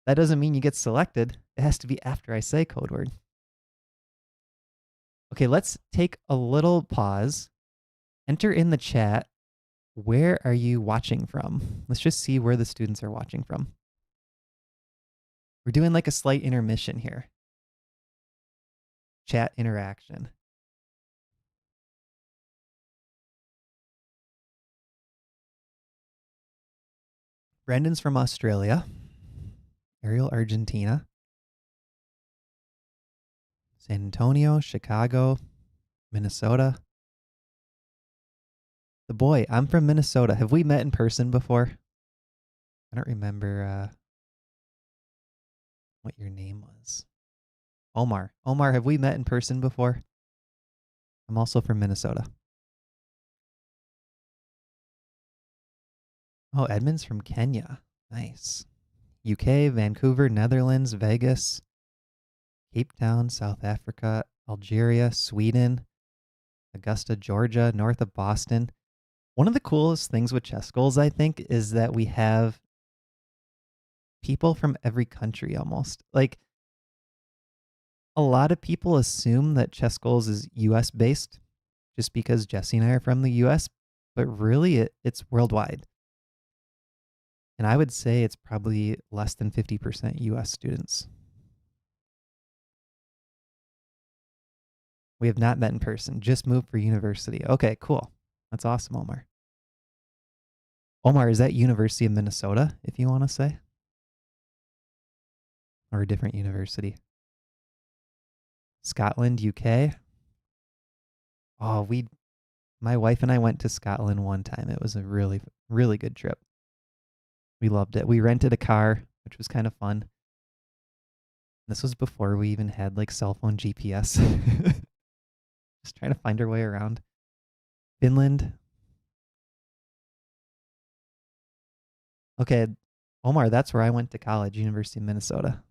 that doesn't mean you get selected. It has to be after I say code word. Okay, let's take a little pause. Enter in the chat, where are you watching from? Let's just see where the students are watching from. We're doing like a slight intermission here. Chat interaction. Brendan's from Australia. Ariel, Argentina. San Antonio, Chicago, Minnesota. The boy, I'm from Minnesota. Have we met in person before? I don't remember what your name was. Omar. Omar, have we met in person before? I'm also from Minnesota. Oh, Edmund's from Kenya. Nice. UK, Vancouver, Netherlands, Vegas, Cape Town, South Africa, Algeria, Sweden. Augusta, Georgia, north of Boston. One of the coolest things with chess schools, I think, is that we have people from every country almost. Like, a lot of people assume that chess schools is US based just because Jesse and I are from the US, but really it's worldwide. And I would say it's probably less than 50% US students. We have not met in person, just moved for university. Okay, cool. That's awesome, Omar. Omar, is that University of Minnesota, if you want to say? Or a different university? Scotland, UK? Oh, my wife and I went to Scotland one time. It was a really, really good trip. We loved it. We rented a car, which was kind of fun. This was before we even had like cell phone GPS. Just trying to find our way around. Finland. Okay, Omar, that's where I went to college, University of Minnesota.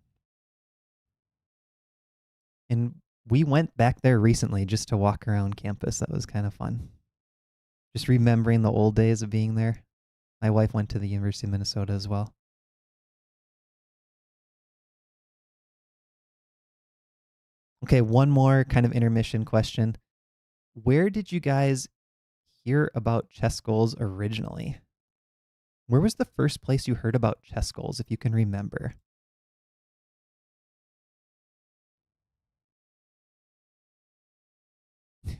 And we went back there recently just to walk around campus. That was kind of fun. Just remembering the old days of being there. My wife went to the University of Minnesota as well. Okay, one more kind of intermission question. Where did you guys hear about chess goals originally? Where was the first place you heard about chess goals, if you can remember?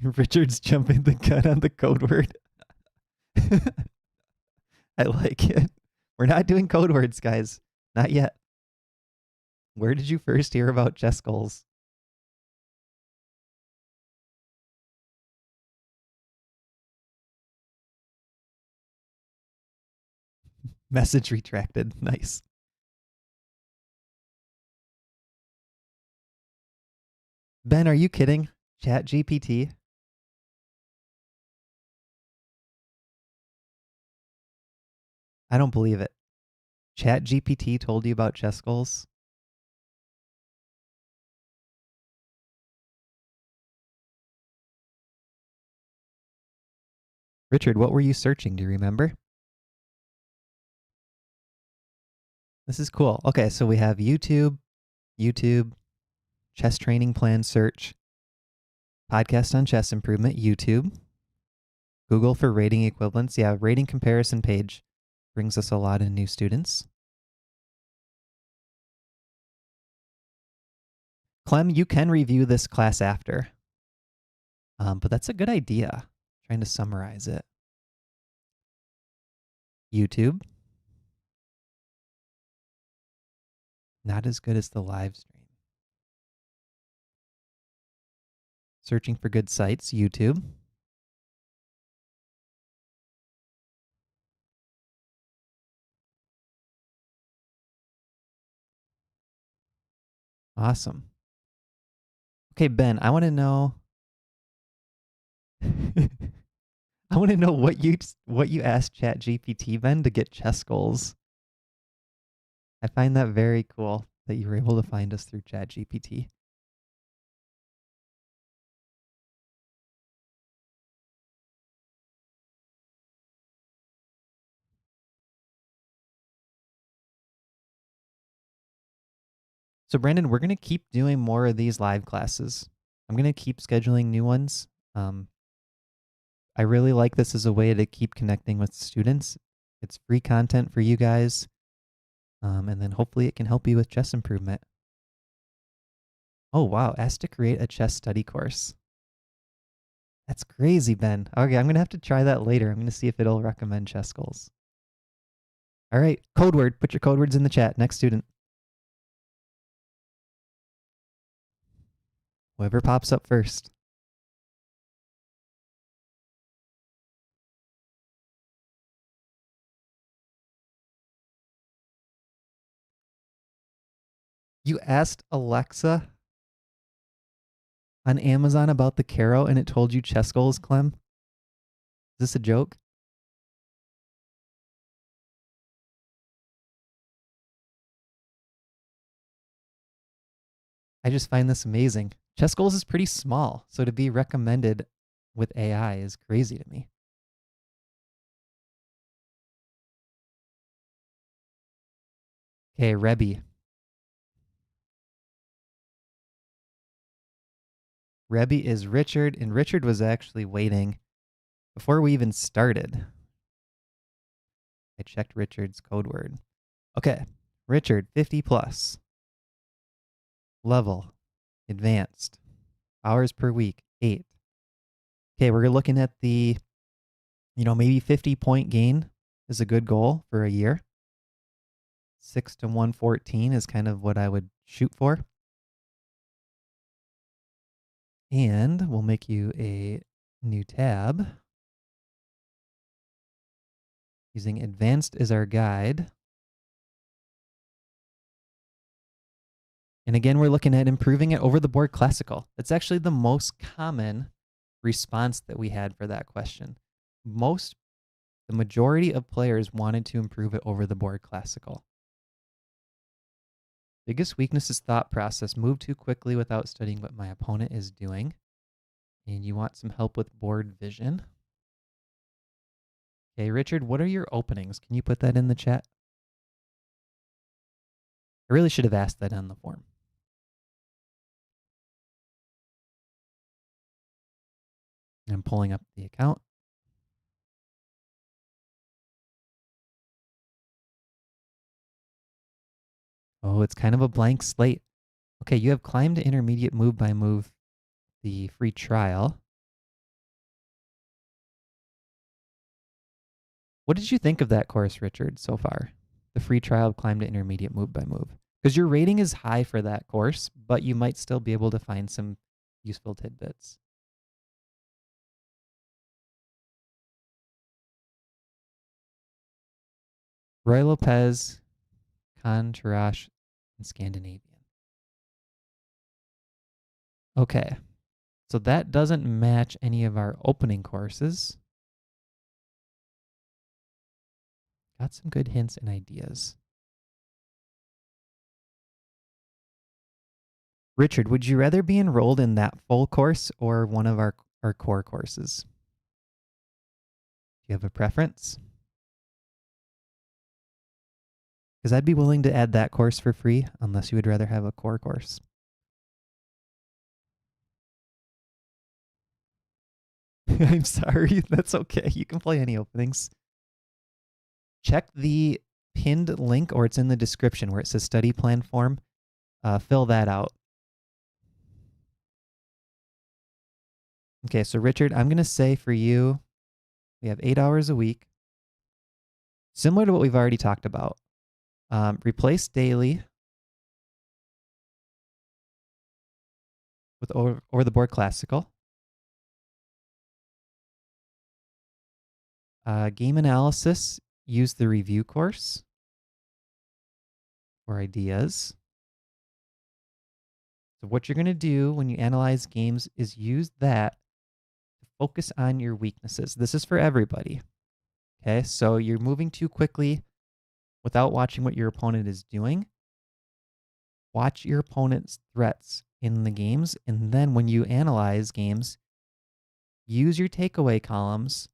Richard's jumping the gun on the code word. I like it. We're not doing code words, guys. Not yet. Where did you first hear about chess goals? Message retracted. Nice. Ben, are you kidding? Chat GPT? I don't believe it. Chat GPT told you about chess goals? Richard, what were you searching? Do you remember? This is cool. Okay, so we have YouTube, chess training plan search, podcast on chess improvement, YouTube, Google for rating equivalents. Yeah, rating comparison page brings us a lot of new students. Clem, you can review this class after, but that's a good idea. Trying to summarize it. YouTube, not as good as the live stream. Searching for good sites, YouTube. Awesome. Okay, Ben, I want to know. I want to know what you asked ChatGPT, Ben, to get chess goals. I find that very cool that you were able to find us through ChatGPT. So, Brandon, we're going to keep doing more of these live classes. I'm going to keep scheduling new ones. I really like this as a way to keep connecting with students. It's free content for you guys. And then hopefully it can help you with chess improvement. Oh, wow. Asked to create a chess study course. That's crazy, Ben. Okay, I'm going to have to try that later. I'm going to see if it'll recommend chess goals. All right, code word. Put your code words in the chat. Next student. Whoever pops up first. You asked Alexa on Amazon about the Caro and it told you chess goals, Clem? Is this a joke? I just find this amazing. Chess goals is pretty small, so to be recommended with AI is crazy to me. Okay, Rebby. Rebby is Richard, and Richard was actually waiting before we even started. I checked Richard's code word. Okay, Richard, 50 plus. Level, advanced. Hours per week, 8. Okay, we're looking at the, maybe 50-point gain is a good goal for a year. 6 to 114 is kind of what I would shoot for. And we'll make you a new tab. Using advanced as our guide. And again, we're looking at improving it over the board classical. That's actually the most common response that we had for that question. The majority of players wanted to improve it over the board classical. Biggest weakness is thought process. Move too quickly without studying what my opponent is doing. And you want some help with board vision. Okay, Richard, what are your openings? Can you put that in the chat? I really should have asked that on the form. I'm pulling up the account. Oh, it's kind of a blank slate. Okay, you have climbed to intermediate move by move, the free trial. What did you think of that course, Richard, so far? The free trial of climb to intermediate move by move. Because your rating is high for that course, but you might still be able to find some useful tidbits. Roy Lopez, Contarash, and Scandinavian. Okay, so that doesn't match any of our opening courses. Got some good hints and ideas. Richard, would you rather be enrolled in that full course or one of our core courses? Do you have a preference? Because I'd be willing to add that course for free unless you would rather have a core course. I'm sorry. That's okay. You can play any openings. Check the pinned link, or it's in the description where it says study plan form. Fill that out. Okay, so Richard, I'm going to say for you, we have 8 hours a week. Similar to what we've already talked about. Replace daily with over the board classical. Game analysis, use the review course for ideas. So what you're going to do when you analyze games is use that to focus on your weaknesses. This is for everybody. Okay, so you're moving too quickly without watching what your opponent is doing. Watch your opponent's threats in the games, and then when you analyze games, use your takeaway columns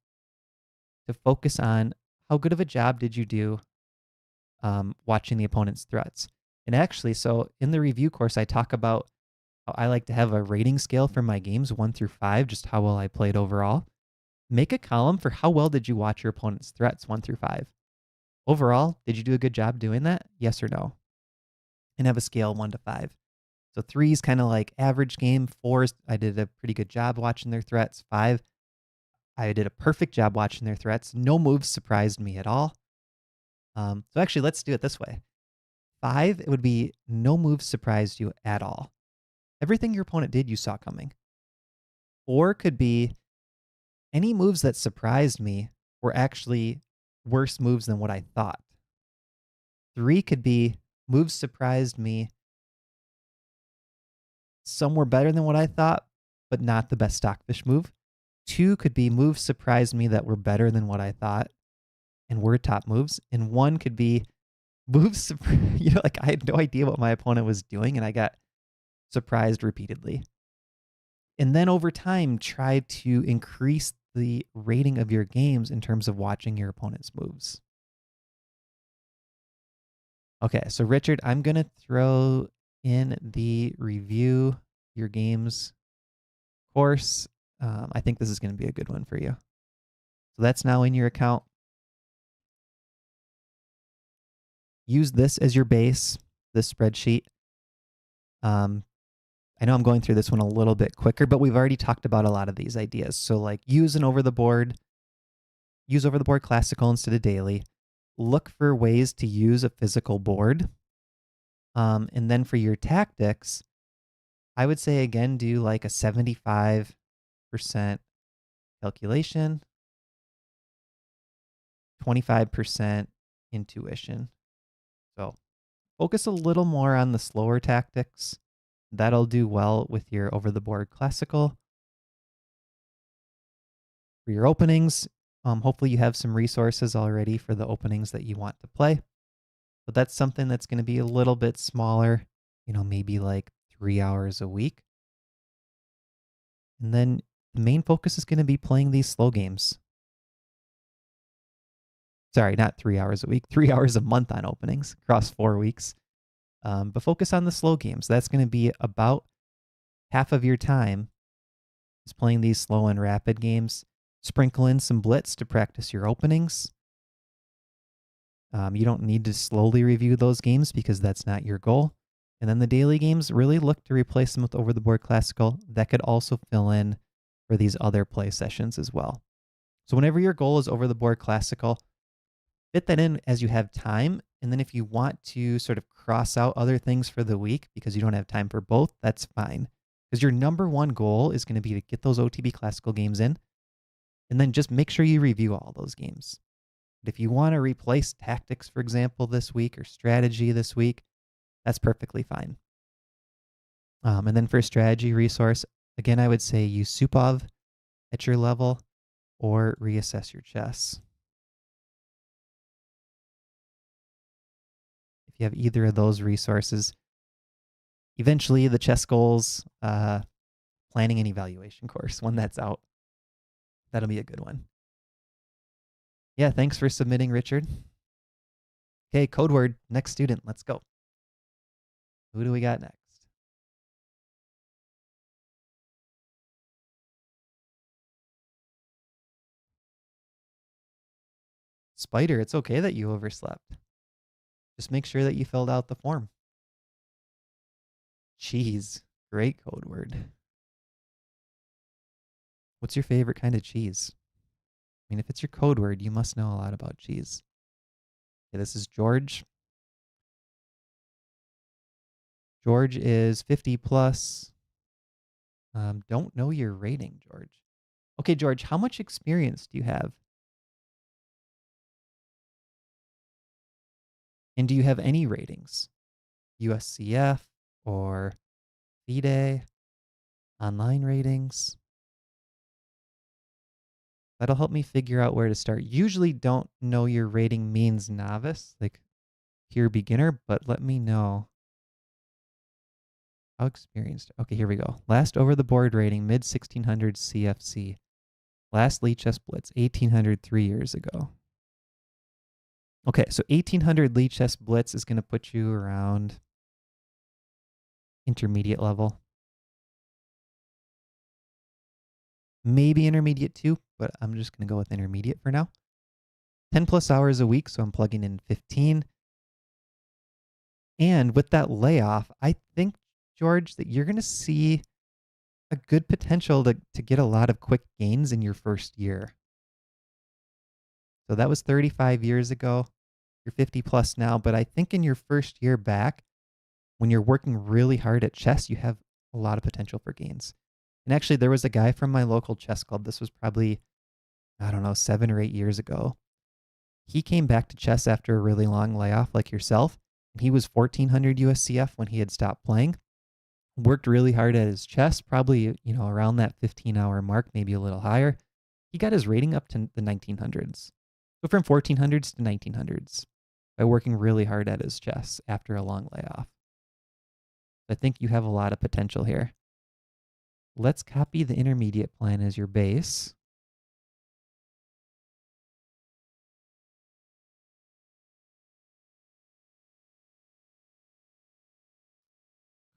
to focus on how good of a job did you do watching the opponent's threats. And actually, so in the review course, I talk about how I like to have a rating scale for my games, 1 through 5, just how well I played overall. Make a column for how well did you watch your opponent's threats, 1 through 5. Overall, did you do a good job doing that? Yes or no? And have a scale 1 to 5. So 3 is kind of like average game. 4 is I did a pretty good job watching their threats. 5, I did a perfect job watching their threats. No moves surprised me at all. So actually, let's do it this way. 5, it would be no moves surprised you at all. Everything your opponent did, you saw coming. 4 could be any moves that surprised me were actually worse moves than what I thought. 3 could be moves surprised me. Some were better than what I thought, but not the best stockfish move. 2 could be moves surprised me that were better than what I thought and were top moves. And 1 could be moves, like I had no idea what my opponent was doing and I got surprised repeatedly. And then over time, try to increase the rating of your games in terms of watching your opponent's moves. Okay, so Richard, I'm going to throw in the review your games course. I think this is going to be a good one for you. So that's now in your account. Use this as your base, this spreadsheet. I know I'm going through this one a little bit quicker, but we've already talked about a lot of these ideas. So like use over the board classical instead of daily. Look for ways to use a physical board. And then for your tactics, I would say again, do like a 75% calculation, 25% intuition. So focus a little more on the slower tactics. That'll do well with your over-the-board classical. For your openings, hopefully you have some resources already for the openings that you want to play. But that's something that's going to be a little bit smaller, maybe like 3 hours a week. And then the main focus is going to be playing these slow games. Sorry, not 3 hours a week, 3 hours a month on openings across 4 weeks. But focus on the slow games. That's going to be about half of your time is playing these slow and rapid games. Sprinkle in some blitz to practice your openings. You don't need to slowly review those games because that's not your goal. And then the daily games, really look to replace them with over-the-board classical. That could also fill in for these other play sessions as well. So whenever your goal is over-the-board classical, fit that in as you have time. And then if you want to sort of cross out other things for the week because you don't have time for both, that's fine. Because your number one goal is going to be to get those OTB classical games in. And then just make sure you review all those games. But if you want to replace tactics, for example, this week or strategy this week, that's perfectly fine. And then for a strategy resource, again, I would say use Supov at your level or reassess your chess. If you have either of those resources, eventually the chess goals planning and evaluation course, when that's out, that'll be a good one. Yeah, thanks for submitting, Richard. Okay, code word, next student, let's go. Who do we got next? Spider, it's okay that you overslept. Just make sure that you filled out the form. Cheese, great code word. What's your favorite kind of cheese? I mean, if it's your code word, you must know a lot about cheese. Okay, this is George. George is 50 plus. Don't know your rating, George. Okay, George, how much experience do you have? And do you have any ratings? USCF or FIDE, online ratings? That'll help me figure out where to start. Usually don't know your rating means novice, like pure beginner, but let me know. How experienced? Okay, here we go. Last over the board rating, mid 1600s CFC. Last Lee Chess Blitz, 1800 3 years ago. Okay, so 1800 Lee Chess Blitz is going to put you around intermediate level. Maybe intermediate too, but I'm just going to go with intermediate for now. 10 plus hours a week, so I'm plugging in 15. And with that layoff, I think, George, that you're going to see a good potential to get a lot of quick gains in your first year. So that was 35 years ago. You're 50 plus now, but I think in your first year back, when you're working really hard at chess, you have a lot of potential for gains. And actually, there was a guy from my local chess club. This was probably, 7 or 8 years ago. He came back to chess after a really long layoff like yourself. And he was 1400 USCF when he had stopped playing. Worked really hard at his chess, probably, around that 15-hour mark, maybe a little higher. He got his rating up to the 1900s. So from 1400s to 1900s by working really hard at his chess after a long layoff. I think you have a lot of potential here. let's copy the intermediate plan as your base.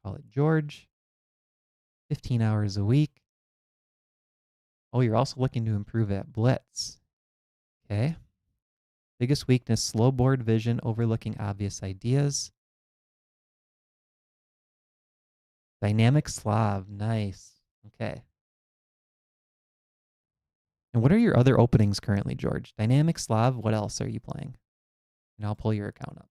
Call it George. 15 hours a week. Oh, you're also looking to improve at blitz. Okay. Biggest weakness, slow board vision, overlooking obvious ideas. Dynamic Slav, nice. Okay. And what are your other openings currently, George? Dynamic Slav, what else are you playing? And I'll pull your account up.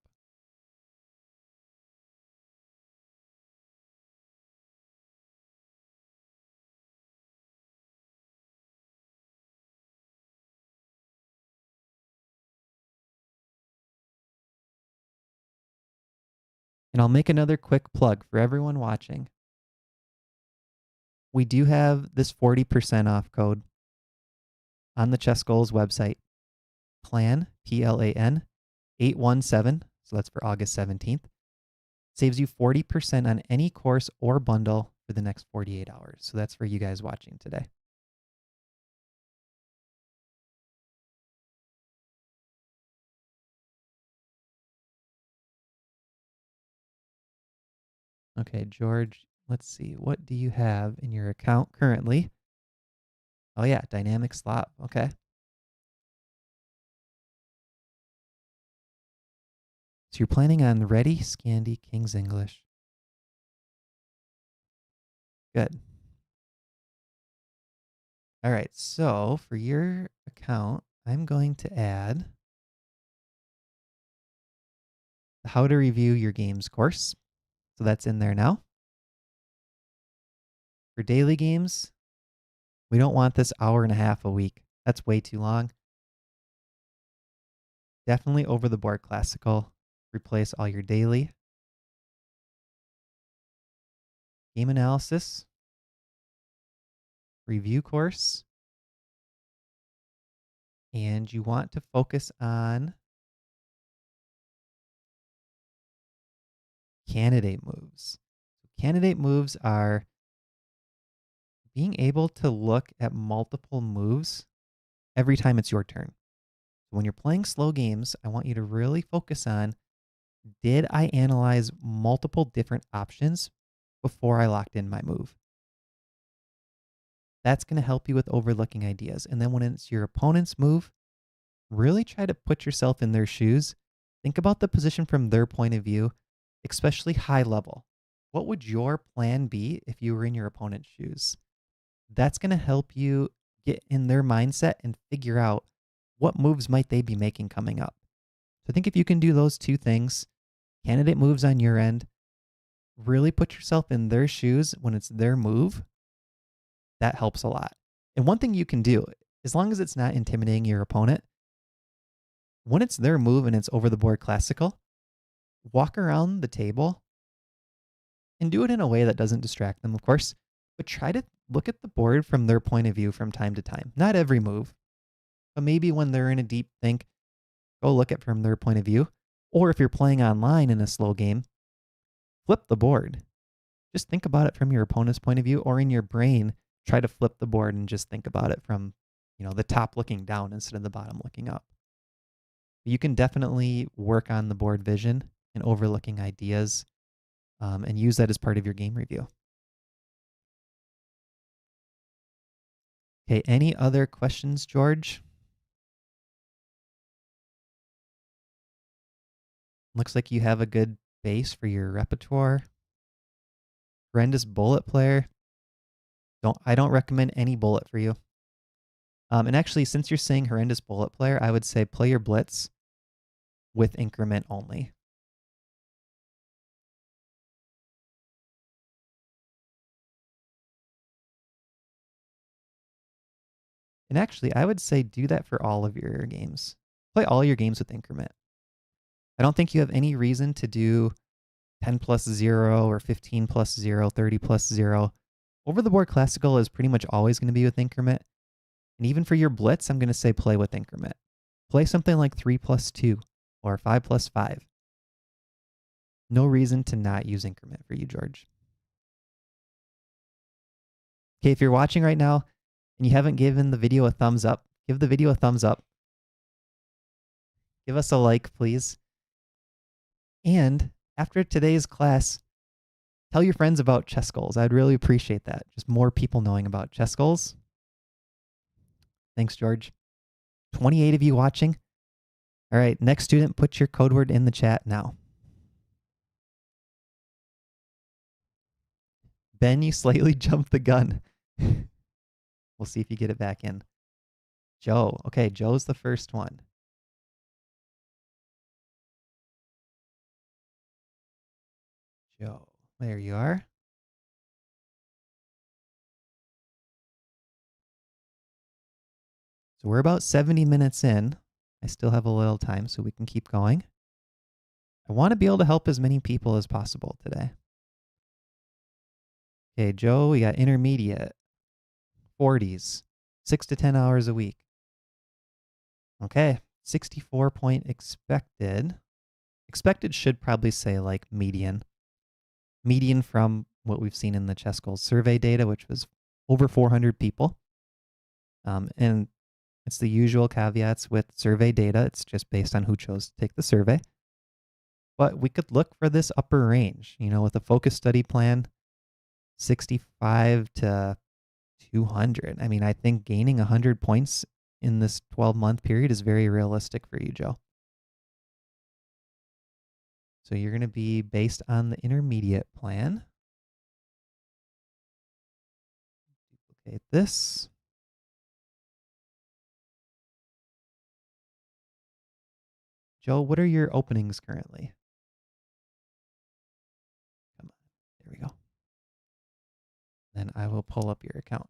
And I'll make another quick plug for everyone watching. We do have this 40% off code on the Chess Goals website. Plan, P-L-A-N, 817, so that's for August 17th. Saves you 40% on any course or bundle for the next 48 hours. So that's for you guys watching today. Okay, George, let's see. What do you have in your account currently? Oh, yeah, dynamic slot. Okay. So you're planning on ready, Scandi, King's English. Good. All right, so for your account, I'm going to add the how to review your games course. So that's in there now. For daily games, we don't want this hour and a half a week. That's way too long. Definitely over the board classical. Replace all your daily. Game analysis. Review course. And you want to focus on candidate moves. Candidate moves are being able to look at multiple moves every time it's your turn. So when you're playing slow games, I want you to really focus on, did I analyze multiple different options before I locked in my move? That's going to help you with overlooking ideas. And then when it's your opponent's move, really try to put yourself in their shoes. Think about the position from their point of view, especially high level. What would your plan be if you were in your opponent's shoes? That's going to help you get in their mindset and figure out what moves might they be making coming up. So I think if you can do those two things, candidate moves on your end, really put yourself in their shoes when it's their move, that helps a lot. And one thing you can do, as long as it's not intimidating your opponent, when it's their move and it's over the board classical, walk around the table and do it in a way that doesn't distract them, of course, but try to look at the board from their point of view from time to time. Not every move, but maybe when they're in a deep think, go look at from their point of view. Or if you're playing online in a slow game, flip the board. Just think about it from your opponent's point of view, or in your brain, try to flip the board and just think about it from, the top looking down instead of the bottom looking up. You can definitely work on the board vision and overlooking ideas, and use that as part of your game review. Okay, any other questions, George? Looks like you have a good base for your repertoire. Horrendous bullet player. I don't recommend any bullet for you. And actually, since you're saying horrendous bullet player, I would say play your blitz with increment only. And actually, I would say do that for all of your games. Play all your games with increment. I don't think you have any reason to do 10 plus 0 or 15 plus 0, 30 plus 0. Over the board classical is pretty much always going to be with increment. And even for your blitz, I'm going to say play with increment. Play something like 3 plus 2 or 5 plus 5. No reason to not use increment for you, George. Okay, if you're watching right now and you haven't given the video a thumbs up, give the video a thumbs up. Give us a like, please. And after today's class, tell your friends about chess goals. I'd really appreciate that. Just more people knowing about chess goals. Thanks, George. 28 of you watching. All right, next student, put your code word in the chat now. Ben, you slightly jumped the gun. We'll see if you get it back in. Joe. Okay, Joe's the first one. Joe, there you are. So we're about 70 minutes in. I still have a little time, so we can keep going. I want to be able to help as many people as possible today. Okay, Joe, we got intermediate, 40s, 6 to 10 hours a week. Okay, 64 point expected. Expected should probably say like median. Median from what we've seen in the chess goals survey data, which was over 400 people. And it's the usual caveats with survey data. It's just based on who chose to take the survey. But we could look for this upper range, with a focus study plan, 65 to 200. I mean, I think gaining 100 points in this 12-month period is very realistic for you, Joe. So you're going to be based on the intermediate plan. Duplicate this. Joe, what are your openings currently? Come on. There we go. Then I will pull up your account.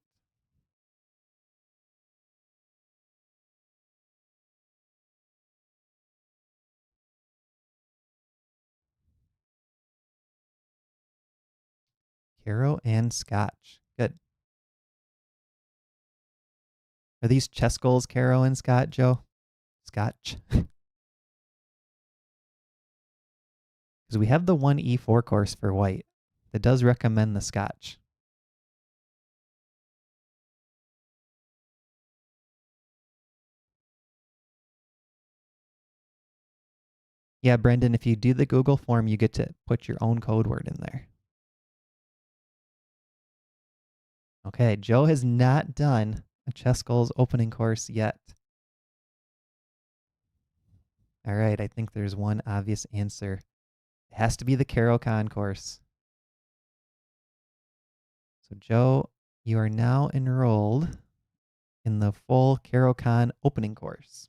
Caro and Scotch. Good. Are these chess goals, Caro and Scott, Joe? Scotch. Because we have the 1E4 course for white that does recommend the Scotch. Yeah, Brendan, if you do the Google form, you get to put your own code word in there. Okay, Joe has not done a chess goals opening course yet. All right, I think there's one obvious answer. It has to be the CaroCon course. So Joe, you are now enrolled in the full CaroCon opening course.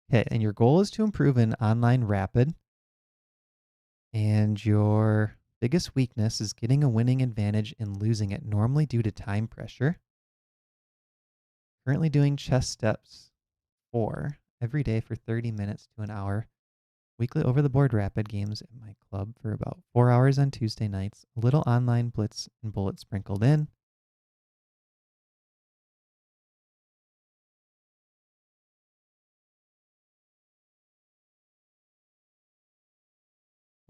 Okay, and your goal is to improve in online rapid. And your biggest weakness is getting a winning advantage and losing it, normally due to time pressure. Currently doing chess steps 4 every day for 30 minutes to an hour. Weekly over-the-board rapid games at my club for about 4 hours on Tuesday nights. A little online blitz and bullets sprinkled in.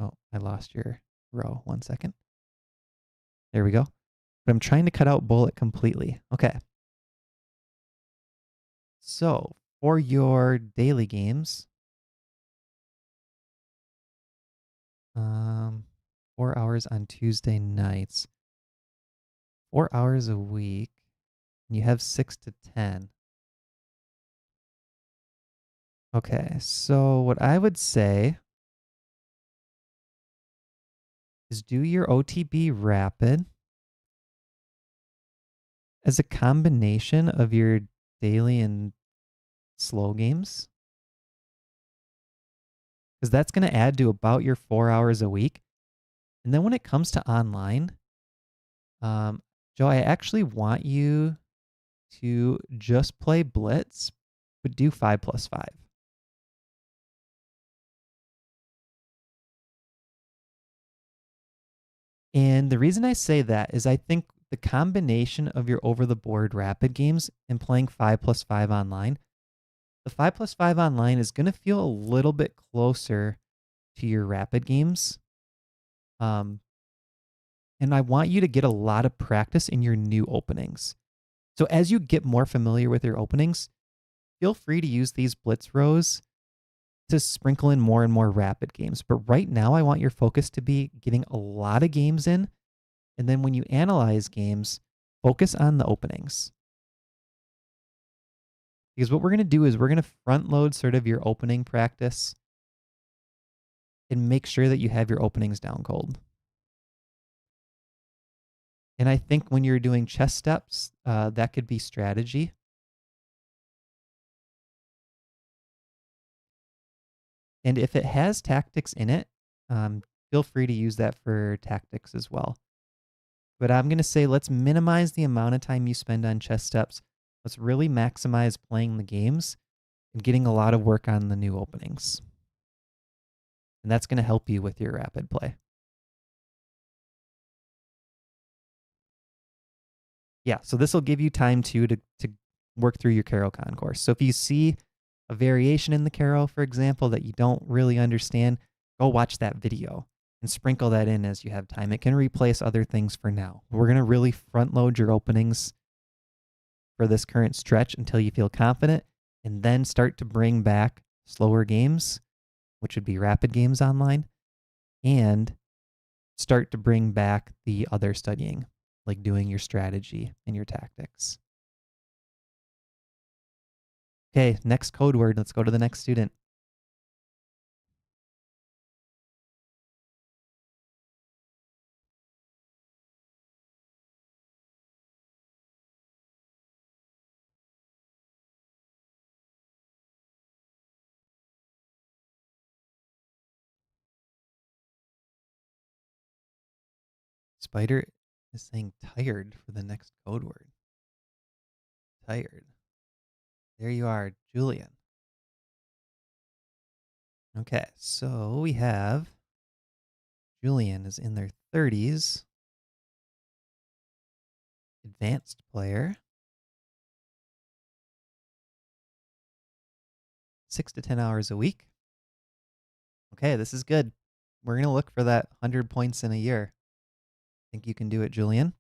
Oh, I lost your row. 1 second. There we go. But I'm trying to cut out bullet completely. Okay. So for your daily games, 4 hours on Tuesday nights, 4 hours a week, and you have 6 to 10. Okay, so what I would say is do your OTB rapid as a combination of your daily and slow games, because that's going to add to about your 4 hours a week. And then when it comes to online, Joe, I actually want you to just play Blitz, but do 5+5. And the reason I say that is I think the combination of your over-the-board rapid games and playing 5+5 online, the 5+5 online is going to feel a little bit closer to your rapid games. And I want you to get a lot of practice in your new openings. So as you get more familiar with your openings, feel free to use these blitz rows to sprinkle in more and more rapid games. But right now, I want your focus to be getting a lot of games in. And then when you analyze games, focus on the openings. Because what we're going to do is we're going to front load sort of your opening practice and make sure that you have your openings down cold. And I think when you're doing chess steps, that could be strategy. And if it has tactics in it, feel free to use that for tactics as well. But I'm going to say let's minimize the amount of time you spend on chess steps. Let's really maximize playing the games and getting a lot of work on the new openings. And that's going to help you with your rapid play. Yeah, so this will give you time too to work through your Caro-Kann course. So if you see a variation in the Caro, for example, that you don't really understand, go watch that video and sprinkle that in as you have time. It can replace other things for now. We're going to really front load your openings for this current stretch until you feel confident, and then start to bring back slower games, which would be rapid games online, and start to bring back the other studying, like doing your strategy and your tactics. Okay, next code word. Let's go to the next student. Spider is saying tired for the next code word. Tired. There you are, Julian. Okay, so we have Julian is in their 30s. Advanced player. 6 to 10 hours a week. Okay, this is good. We're going to look for that 100 points in a year. Think you can do it, Julian?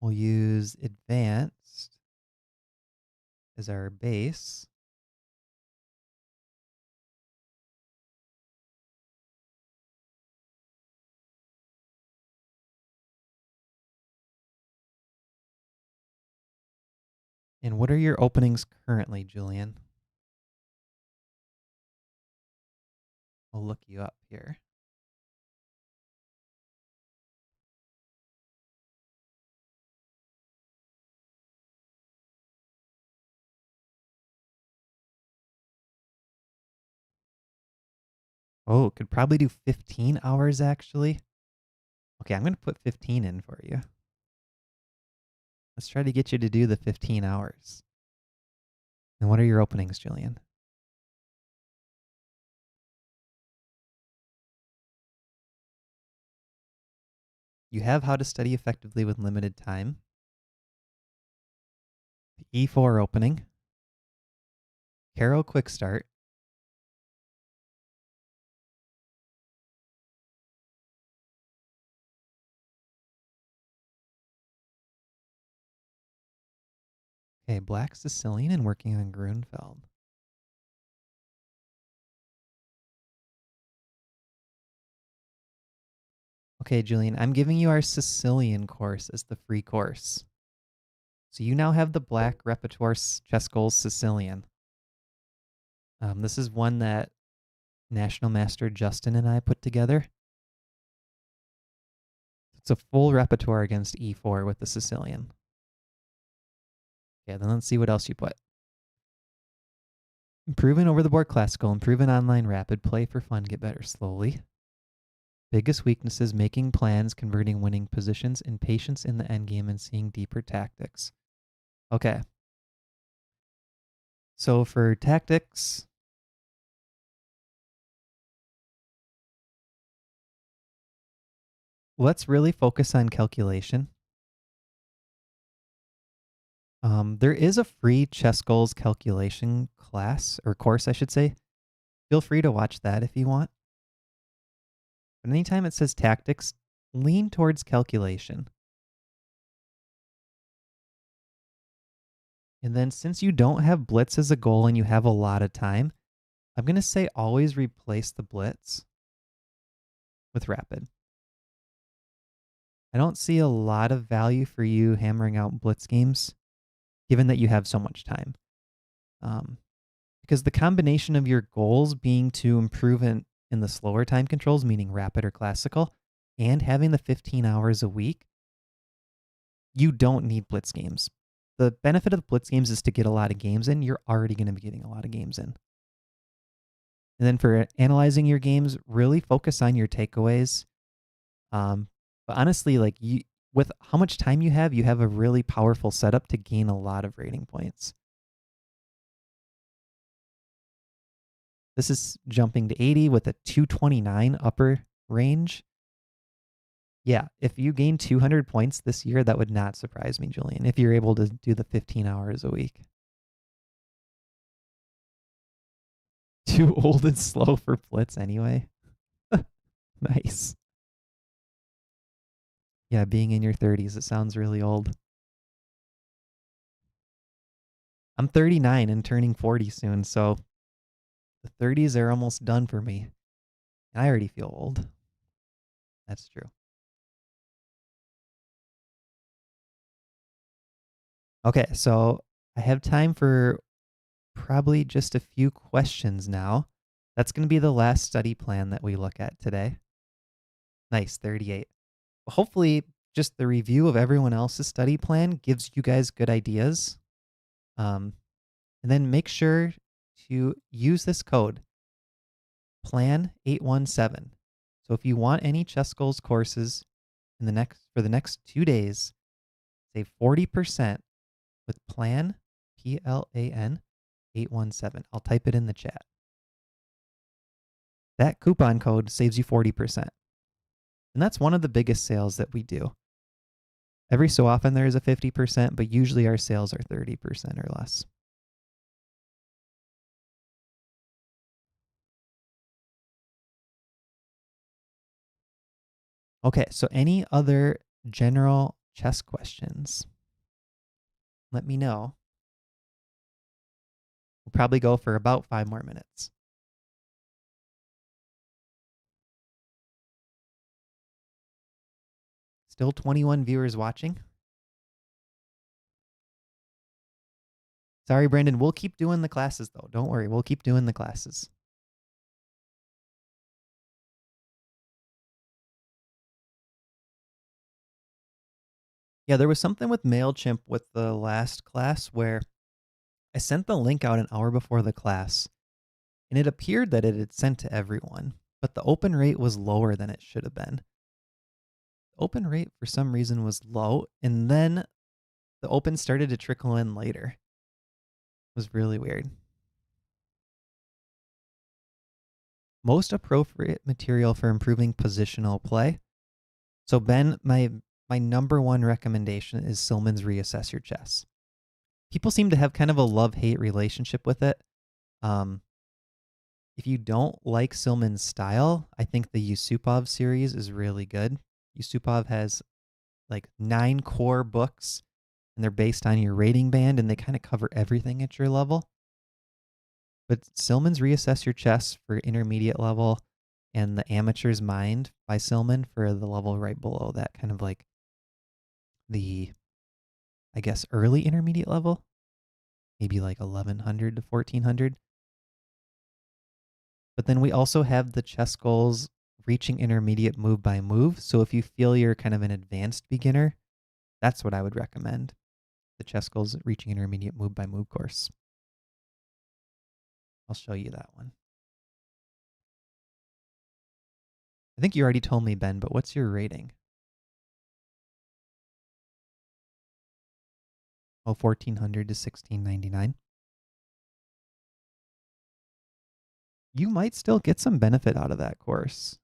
We'll use advanced as our base. And what are your openings currently, Julian? We'll look you up here. Oh, could probably do 15 hours actually. Okay, I'm going to put 15 in for you. Let's try to get you to do the 15 hours. And what are your openings, Julian? You have how to study effectively with limited time. The E4 opening. Caro quick start. Okay, Black Sicilian and working on Grunfeld. Okay, Julian, I'm giving you our Sicilian course as the free course. So you now have the Black Repertoire Chess Goals Sicilian. This is one that National Master Justin and I put together. It's a full repertoire against E4 with the Sicilian. Okay, then let's see what else you put. Improving over the board classical, improving online rapid, play for fun, get better slowly. Biggest weaknesses, making plans, converting winning positions, impatience in the endgame, and seeing deeper tactics. Okay. So for tactics, let's really focus on calculation. There is a free chess goals calculation class, or course, I should say. Feel free to watch that if you want. But anytime it says tactics, lean towards calculation. And then since you don't have blitz as a goal and you have a lot of time, I'm going to say always replace the blitz with rapid. I don't see a lot of value for you hammering out blitz games, given that you have so much time. Um, because the combination of your goals being to improve in the slower time controls, meaning rapid or classical, and having the 15 hours a week, you don't need blitz games. The benefit of the blitz games is to get a lot of games in. You're already going to be getting a lot of games in. And then for analyzing your games, really focus on your takeaways. But honestly, like with how much time you have a really powerful setup to gain a lot of rating points. This is jumping to 80 with a 229 upper range. Yeah, if you gain 200 points this year, that would not surprise me, Julian, if you're able to do the 15 hours a week. Too old and slow for blitz anyway. Nice. Yeah, being in your 30s, it sounds really old. I'm 39 and turning 40 soon, so the 30s are almost done for me. I already feel old. That's true. Okay, so I have time for probably just a few questions now. That's going to be the last study plan that we look at today. Nice, 38. Hopefully, just the review of everyone else's study plan gives you guys good ideas. And then make sure to use this code, PLAN817. So if you want any chess goals courses for the next 2 days, save 40% with PLAN, PLAN 817. I'll type it in the chat. That coupon code saves you 40%. And that's one of the biggest sales that we do. Every so often there is a 50%, but usually our sales are 30% or less. Okay, so any other general chess questions? Let me know. We'll probably go for about 5 more minutes. Still 21 viewers watching. Sorry, Brandon. We'll keep doing the classes, though. Don't worry. We'll keep doing the classes. Yeah, there was something with MailChimp with the last class where I sent the link out an hour before the class, and it appeared that it had sent to everyone, but the open rate was lower than it should have been. The open rate, for some reason, was low, and then the open started to trickle in later. It was really weird. Most appropriate material for improving positional play. So, Ben, my number one recommendation is Silman's Reassess Your Chess. People seem to have kind of a love-hate relationship with it. If you don't like Silman's style, I think the Yusupov series is really good. Yusupov has like 9 core books, and they're based on your rating band, and they kind of cover everything at your level. But Silman's Reassess Your Chess for intermediate level and The Amateur's Mind by Silman for the level right below that, kind of like the, I guess, early intermediate level, maybe like 1100 to 1400. But then we also have the chess goals reaching intermediate move by move. So if you feel you're kind of an advanced beginner, that's what I would recommend. The chess goals reaching intermediate move by move course. I'll show you that one. I think you already told me, Ben, but what's your rating? Oh, 1400 to 1699. You might still get some benefit out of that course.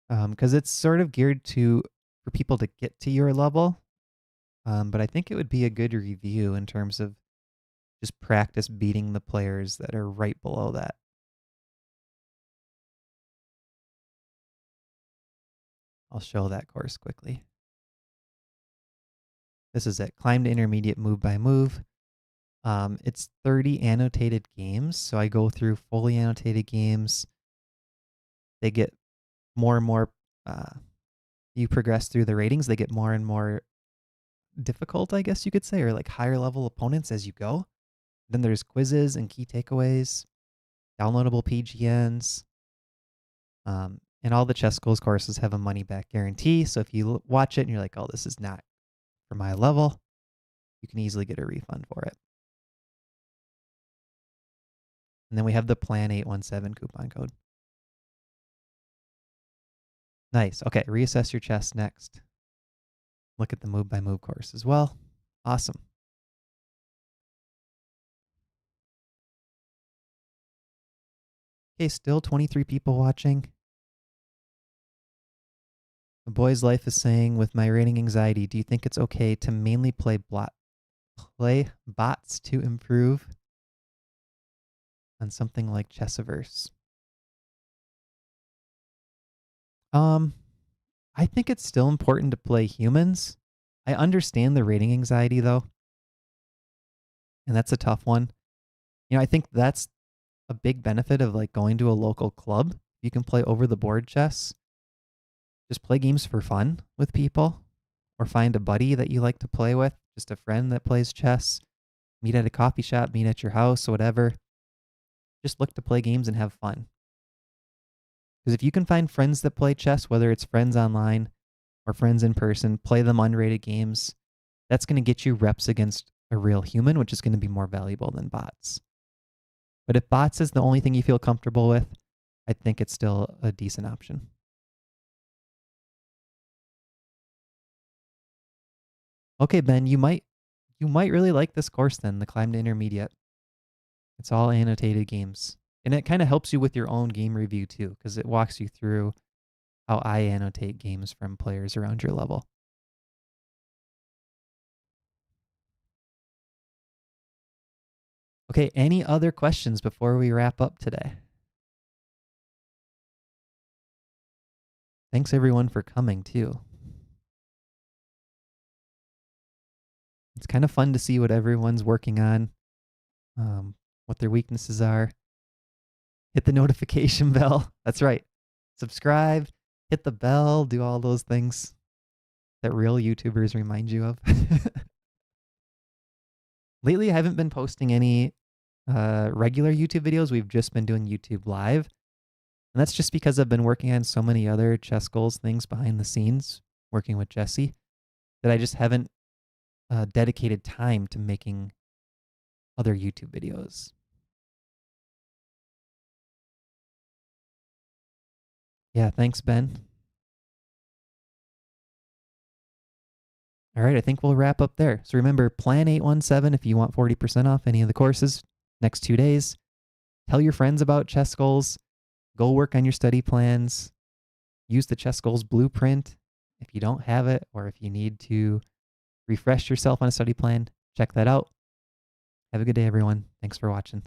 Because it's sort of geared for people to get to your level. But I think it would be a good review in terms of just practice beating the players that are right below that. I'll show that course quickly. This is it. Climb to intermediate move by move. It's 30 annotated games. So I go through fully annotated games. They get more and more, you progress through the ratings, they get more and more difficult, I guess you could say, or like higher level opponents as you go. Then there's quizzes and key takeaways, downloadable PGNs, and all the chess schools courses have a money back guarantee. So if you watch it and you're like, oh, this is not for my level, you can easily get a refund for it. And then we have the Plan 817 coupon code. Nice. Okay, reassess your chess next. Look at the move by move course as well. Awesome. Okay, still 23 people watching. The boy's life is saying, with my rating anxiety, do you think it's okay to mainly play bots to improve on something like Chessiverse? I think it's still important to play humans. I understand the rating anxiety though, and that's a tough one. I think that's a big benefit of like going to a local club. You can play over the board chess. Just play games for fun with people, or find a buddy that you like to play with, just a friend that plays chess. Meet at a coffee shop, meet at your house, whatever. Just look to play games and have fun. Because if you can find friends that play chess, whether it's friends online or friends in person, play them unrated games, that's going to get you reps against a real human, which is going to be more valuable than bots. But if bots is the only thing you feel comfortable with, I think it's still a decent option. Okay, Ben, you might really like this course then, the Climb to Intermediate. It's all annotated games. And it kind of helps you with your own game review too, because it walks you through how I annotate games from players around your level. Okay, any other questions before we wrap up today? Thanks everyone for coming too. It's kind of fun to see what everyone's working on, what their weaknesses are. Hit the notification bell. That's right. Subscribe, hit the bell, do all those things that real YouTubers remind you of. Lately, I haven't been posting any regular YouTube videos. We've just been doing YouTube Live. And that's just because I've been working on so many other chess goals things behind the scenes, working with Jesse, that I just haven't dedicated time to making other YouTube videos. Yeah, thanks, Ben. All right, I think we'll wrap up there. So remember, Plan 817 if you want 40% off any of the courses next 2 days. Tell your friends about chess goals. Go work on your study plans. Use the chess goals blueprint. If you don't have it, or if you need to refresh yourself on a study plan, check that out. Have a good day, everyone. Thanks for watching.